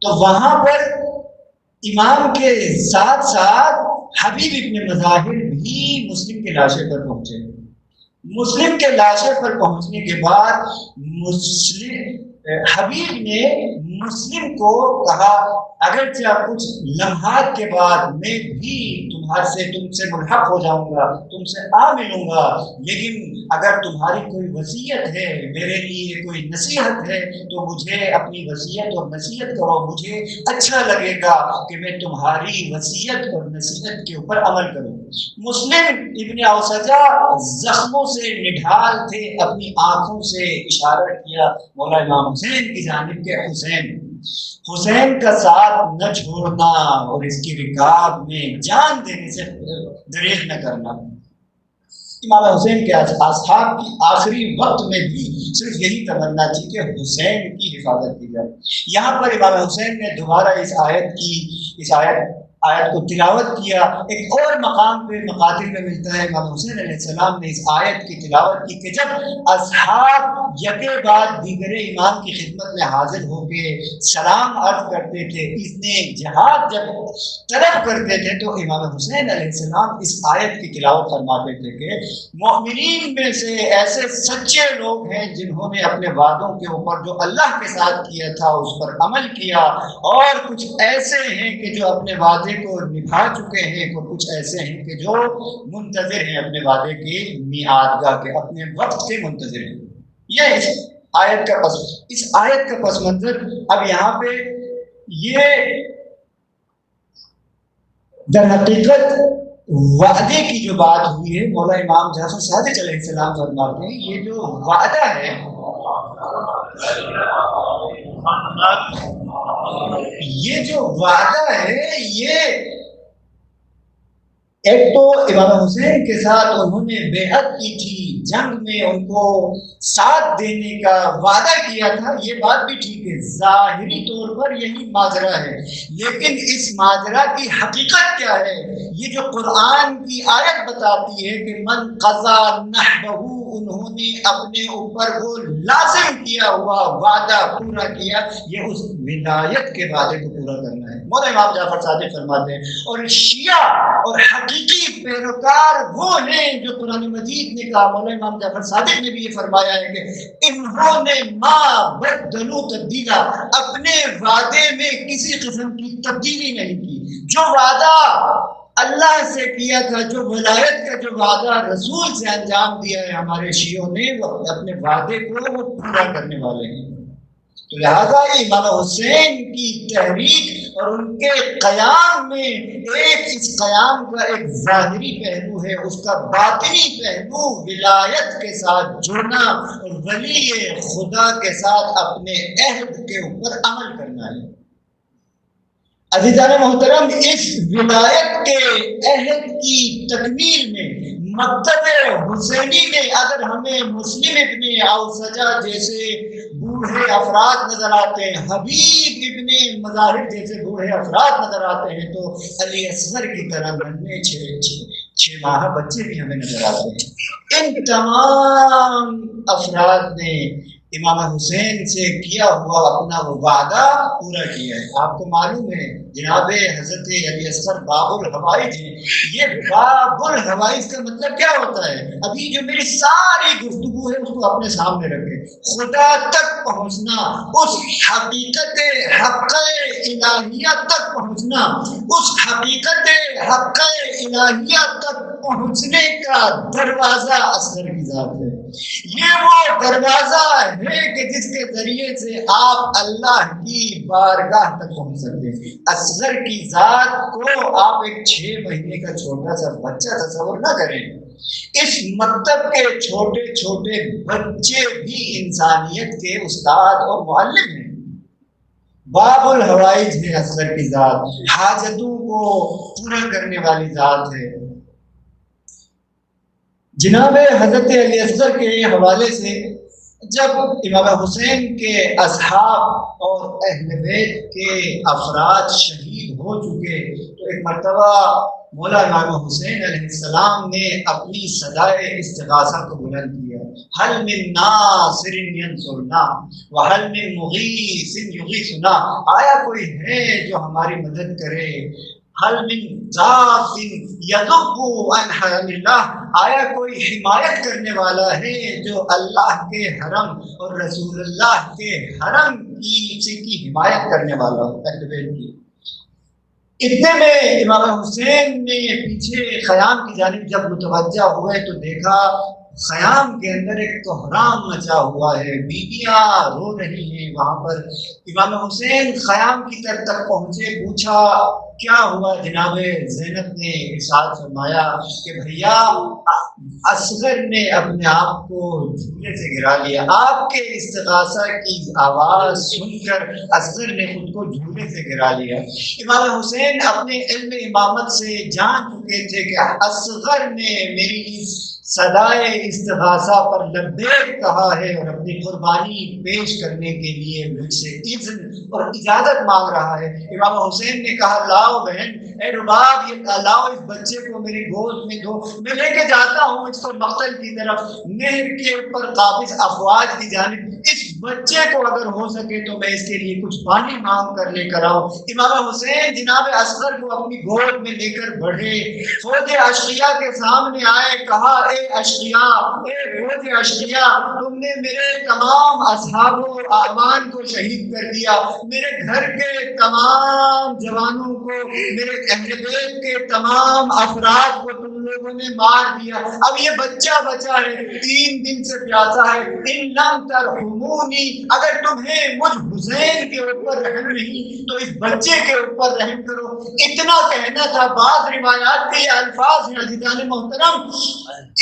تو وہاں پر امام کے ساتھ ساتھ حبیب ابن مظاہر بھی مسلم کے لاشے پر پہنچے۔ مسلم کے لاشے پر پہنچنے کے بعد حبیب نے مسلم کو کہا، اگرچہ کچھ لمحات کے بعد میں بھی تم سے ملحق ہو جاؤں گا، تم سے آ ملوں گا، لیکن اگر تمہاری کوئی وصیت ہے، میرے لیے کوئی نصیحت ہے تو مجھے اپنی وصیت اور نصیحت کرو، مجھے اچھا لگے گا کہ میں تمہاری وصیت اور نصیحت کے اوپر عمل کروں۔ مسلم ابن اوسجہ زخموں سے نڈھال تھے، اپنی آنکھوں سے اشارہ کیا مولا امام حسین کی جانب کے، حسین کا ساتھ نہ چھوڑنا اور اس کی رکاب میں جان دینے سے دریغ نہ کرنا۔ امام حسین کے اصحاب کی آخری وقت میں بھی صرف یہی تمنا تھی کہ حسین کی حفاظت کی جائے۔ یہاں پر امام حسین نے دوبارہ اس آیت آیت کو تلاوت کیا۔ ایک اور مقام پہ مقاتل میں ملتا ہے امام حسین علیہ السلام نے اس آیت کی تلاوت کی کہ جب اصحاب یکے بعد دیگر امام کی خدمت میں حاضر ہو کے سلام عرض کرتے تھے، اذن جہاد جب طلب کرتے تھے، تو امام حسین علیہ السلام اس آیت کی تلاوت فرماتے تھے کہ مومنین میں سے ایسے سچے لوگ ہیں جنہوں نے اپنے وعدوں کے اوپر جو اللہ کے ساتھ کیا تھا اس پر عمل کیا، اور کچھ ایسے ہیں کہ جو اپنے وعدے کو نبھا چکے ہیں، کچھ ایسے ہیں کہ جو منتظر ہیں اپنے وعدے کی میعاد گاہ کے، اپنے وقت کے منتظر ہیں۔ یہ اس آیت کا پس منظر۔ اب یہاں پہ یہ در حقیقت وعدے کی جو بات ہوئی ہے، مولا امام جعفر صادق علیہ السلام فرماتے ہیں یہ جو وعدہ ہے، یہ جو وعدہ ہے، یہ ایک تو امام حسین کے ساتھ انہوں نے بیعت کی تھی، جنگ میں ان کو ساتھ دینے کا وعدہ کیا تھا، یہ بات بھی ٹھیک ہے، ظاہری طور پر یہی ماجرا ہے، لیکن اس ماجرا کی حقیقت کیا ہے؟ یہ جو قرآن کی آیت بتاتی ہے کہ من قضا نحبہ، انہوں نے اپنے اوپر وہ لازم کیا ہوا وعدہ پورا کیا، یہ اس ولایت کے وعدے کو پورا کرنا ہے۔ مولا امام جعفر صادق فرماتے ہیں، اور شیعہ اور حقیقی پیروکار وہ ہیں جو قرآن مجید نے کہا، مولا امام جعفر صادق نے بھی یہ فرمایا ہے کہ انہوں نے ما بدلوا تبدیلا، اپنے وعدے میں کسی قسم کی تبدیلی نہیں کی۔ جو وعدہ اللہ سے کیا تھا، جو ولایت کا جو وعدہ رسول سے انجام دیا ہے ہمارے شیعوں نے، وہ اپنے وعدے کو وہ پورا کرنے والے ہیں۔ تو لہذا امام حسین کی تحریک اور ان کے قیام میں اس قیام کا ایک ظاہری پہلو ہے، اس کا باطنی پہلو ولایت کے ساتھ جڑنا اور ولی خدا کے ساتھ اپنے عہد کے اوپر عمل کرنا ہے۔ عزیزان محترم، اس ولایت کے عہد کی تکمیل میں مکتب حسینی میں اگر ہمیں مسلم ابن اوسجہ جیسے بوڑھے افراد نظر آتے ہیں، حبیب ابن مظاہر جیسے بوڑھے افراد نظر آتے ہیں، تو علی اصغر کی طرح ننھے چھ ماہ بچے بھی ہمیں نظر آتے ہیں۔ ان تمام افراد نے امام حسین سے کیا ہوا اپنا وہ وعدہ پورا کیا ہے۔ آپ کو معلوم ہے جناب حضرت علی اصغر باب الحوائج ہیں۔ یہ باب الحوائج کا مطلب کیا ہوتا ہے؟ ابھی جو میری ساری گفتگو ہے اس کو اپنے سامنے رکھیں، خدا تک پہنچنا، اس حقیقت حق الہیہ تک پہنچنا، اس حقیقت حق الہیہ تک پہنچنے کا دروازہ اصغر کی ذات ہے۔ یہ وہ دروازہ ہے کہ جس کے ذریعے سے آپ اللہ کی بارگاہ تک پہنچ سکتے ہیں۔ اصغر کی ذات کو آپ ایک 6 مہینے کا چھوٹا سا بچہ تصور نہ کریں، اس مکتب کے چھوٹے چھوٹے بچے بھی انسانیت کے استاد اور معلم ہیں۔ باب الحوائج ہے اصغر کی ذات، حاجتوں کو پورا کرنے والی ذات ہے۔ جناب حضرت علی اصغر کے حوالے سے جب امام حسین کے اصحاب اور اہل بیت کے افراد شہید ہو چکے تو ایک مرتبہ مولا امام حسین علیہ السلام نے اپنی صدائے استغاثہ کو بلند کیا، حل من ناصر ینصرنا وحل من مغیث یغیثنا، آیا کوئی ہے جو ہماری مدد کرے، حل من ذات یذب عن حرم اللہ، آیا کوئی حمایت کرنے والا ہے جو اللہ کے حرم اور رسول اللہ کے حرم کی حمایت کرنے والا ہو، اہل بیت کی۔ اتنے میں امام حسین نے پیچھے خیام کی جانب جب متوجہ ہوئے تو دیکھا خیام کے اندر ایک کوہرام مچا ہوا ہے، بیویاں رو رہی ہیں وہاں پر۔ امام حسین خیام کی طرف تک پہنچے، پوچھا کیا ہوا؟ جناب زینب نے ارشاد فرمایا کہ بھیا اصغر نے اپنے آپ کو جھولے سے گرا لیا۔ آپ کے استغاثہ کی آواز سن کر اصغر نے خود کو جھولے سے گرا لیا۔ امام حسین اپنے علم امامت سے جان چکے تھے کہ اصغر نے میری اس صدائے استغاثہ پر لبیک کہا ہے اور اپنی قربانی پیش کرنے کے لیے مجھ سے اذن اور اجازت مانگ رہا ہے۔ امام حسین نے کہا لاؤ بہن، اے رباب یہ لاؤ اس بچے کو میری گود میں دو، میں لے کے جاتا ہوں اس کو مقتل کی طرف، نہر کے اوپر قابض افواج کی جانب۔ اس بچے کو اگر ہو سکے تو میں اس کے لیے کچھ پانی مانگ کر لے کر آؤں۔ امام حسین جناب اصغر کو اپنی گود میں لے کر بڑھے، فوج اشقیاء کے سامنے آئے، کہا اے اشقیاء، اے فوج اشقیاء، تم نے میرے تمام اصحاب و اعوان کو شہید کر دیا، میرے گھر کے تمام جوانوں کو، میرے اہل بیت کے تمام افراد کو تم لوگوں نے مار دیا، اب یہ بچہ بچا ہے، 3 دن سے پیاسا ہے، ان لم ترحمونی، اگر تمہیں مجھ حسین کے اوپر رحم نہیں تو اس بچے کے اوپر رحم کرو۔ اتنا کہنا تھا۔ بعض روایات کے الفاظ ہیں عزیزان محترم،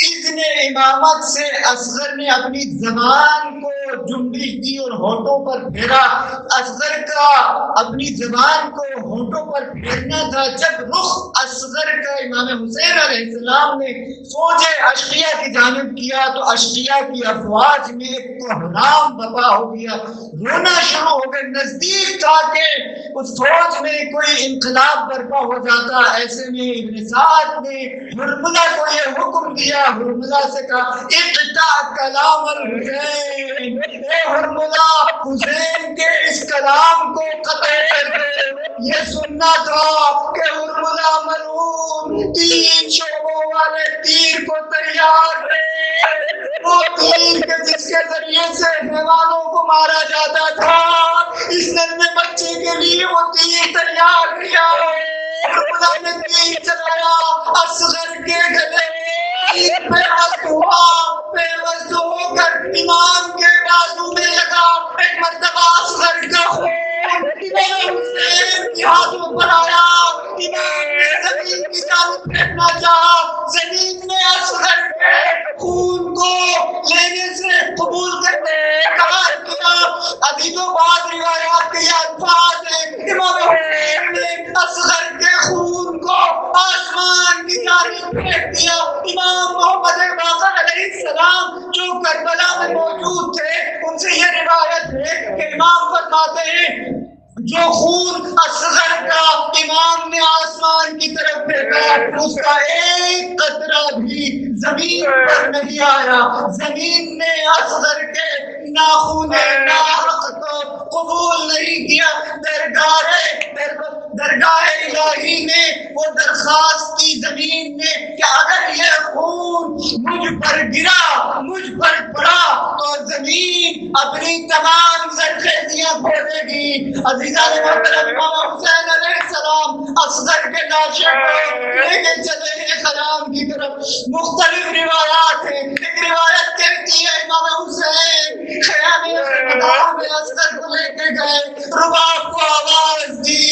اذن امامت سے اصغر نے اپنی زبان کو جنبش دی اور ہونٹوں پر پھیرا۔ اصغر کا اپنی زبان کو ہونٹوں پر پھیرنا تھا۔ جب رخ اصغر کا امام حسین علیہ السلام نے فوج اشقیاء کی جانب کیا تو اشقیاء کی افواج میں ایک کوہرام برپا ہو گیا، رونا شروع ہو گئے۔ نزدیک تھا کہ اس فوج میں کوئی انقلاب برپا ہو جاتا۔ ایسے میں ابن سعد نے حرملہ کو یہ حکم دیا، حرملہ سے کہا اقطع کلام الحسین، اے حرملہ حسین کے اس کلام کو قطع کر دے۔ یہ سننا تھا کہ حرملہ ملعون 3 شعبوں والے تیر کو تیار ہے، وہ تیر کے جس کے ذریعے سے حیوانوں کو مارا جاتا تھا، اس ننھے بچے کے لیے وہ تیر تیار کیا۔ حرملہ نے تیر چلایا، اصغر کے گلے بے وقت ہوا، بے وقت ہو کر امام کے بازو میں لگا۔ ایک مرتبہ اصغر کا خون امام حسین کے ہاتھوں پر آیا، امام نے زمین کی جانب پھینکنا چاہا، زمین نے اصغر کے خون کو لینے سے قبول کرنے کہا کیا۔ ابھی تو بعض روایات کے یہ الفاظ ہیں، امام حسین نے اصغر کے خون کو آسمان کی جانب پھینک دیا۔ امام محمد باقر علیہ السلام جو کربلا میں موجود تھے، ان سے یہ روایت ہے کہ امام فرماتے ہیں جو خون اصغر کا امام نے آسمان کی طرف پھینکا، اس کا ایک قطرہ بھی زمین پر نہیں آیا۔ زمین نے اصغر کے ناخون ناحق کو قبول نہیں کیا۔ درگاہ الہی نے وہ درخواست کی زمین نے کہ اگر یہ خون مجھ پر گرا، مجھ پر پڑا تو زمین اپنی تمام زرخیزیاں کھولے گی۔ عزیزان محترم، امام حسین علیہ السلام اصغر کے لاشے کو لے کے چلے ہیں خیام کی طرف۔ مختلف روایات ہیں، ایک روایت کہتی ہے امام حسین خیام میں اصغر کو لے کے گئے، رباب کو آواز دی،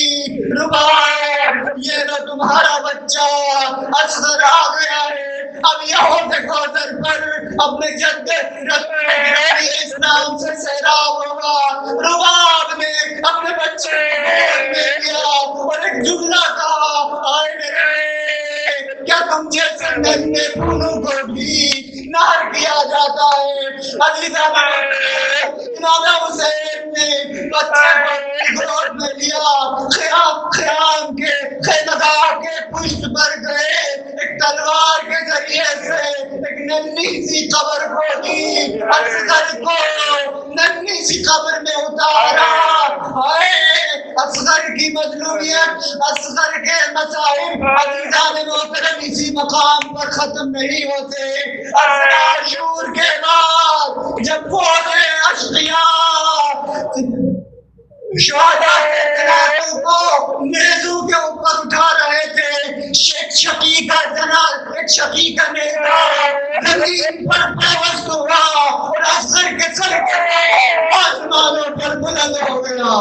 رباب یہ لو تمہارا بچہ اصغر آ گیا ہے، اب یہ ہوتے کوثر پر اپنے جد اس نام سے سیراب ہوگا۔ رباب نے اپنے بچے کو لے لیا اور ایک جملہ کہا، آئے میرے کیا تم جیسے ننھے پھولوں کو بھی نہر کیا جاتا ہے؟ عزیزان امام حسین نے بچے کو گود میں لیا، خیام کے خیمگاہ کے پشت پر گئے، ایک تلوار کے ذریعے سے ایک ننھی سی قبر کھودی، اصغر کو ننھی سی قبر میں اتارا۔ اصغر کی مظلومیت، اصغر کے مسائل عزیزان محترم اسی مقام پر ختم نہیں ہوتے۔ عاشور کے بعد جب فوج اشقیاء شہداء کے جنازوں کو نیزوں کے اوپر اٹھا رہے تھے، ایک شقیق کا جنازہ، ایک شقیق کا نیزہ زمین پر پیوست ہوا اور اصغر کے سر کے آسمانوں پر بلند ہو گیا۔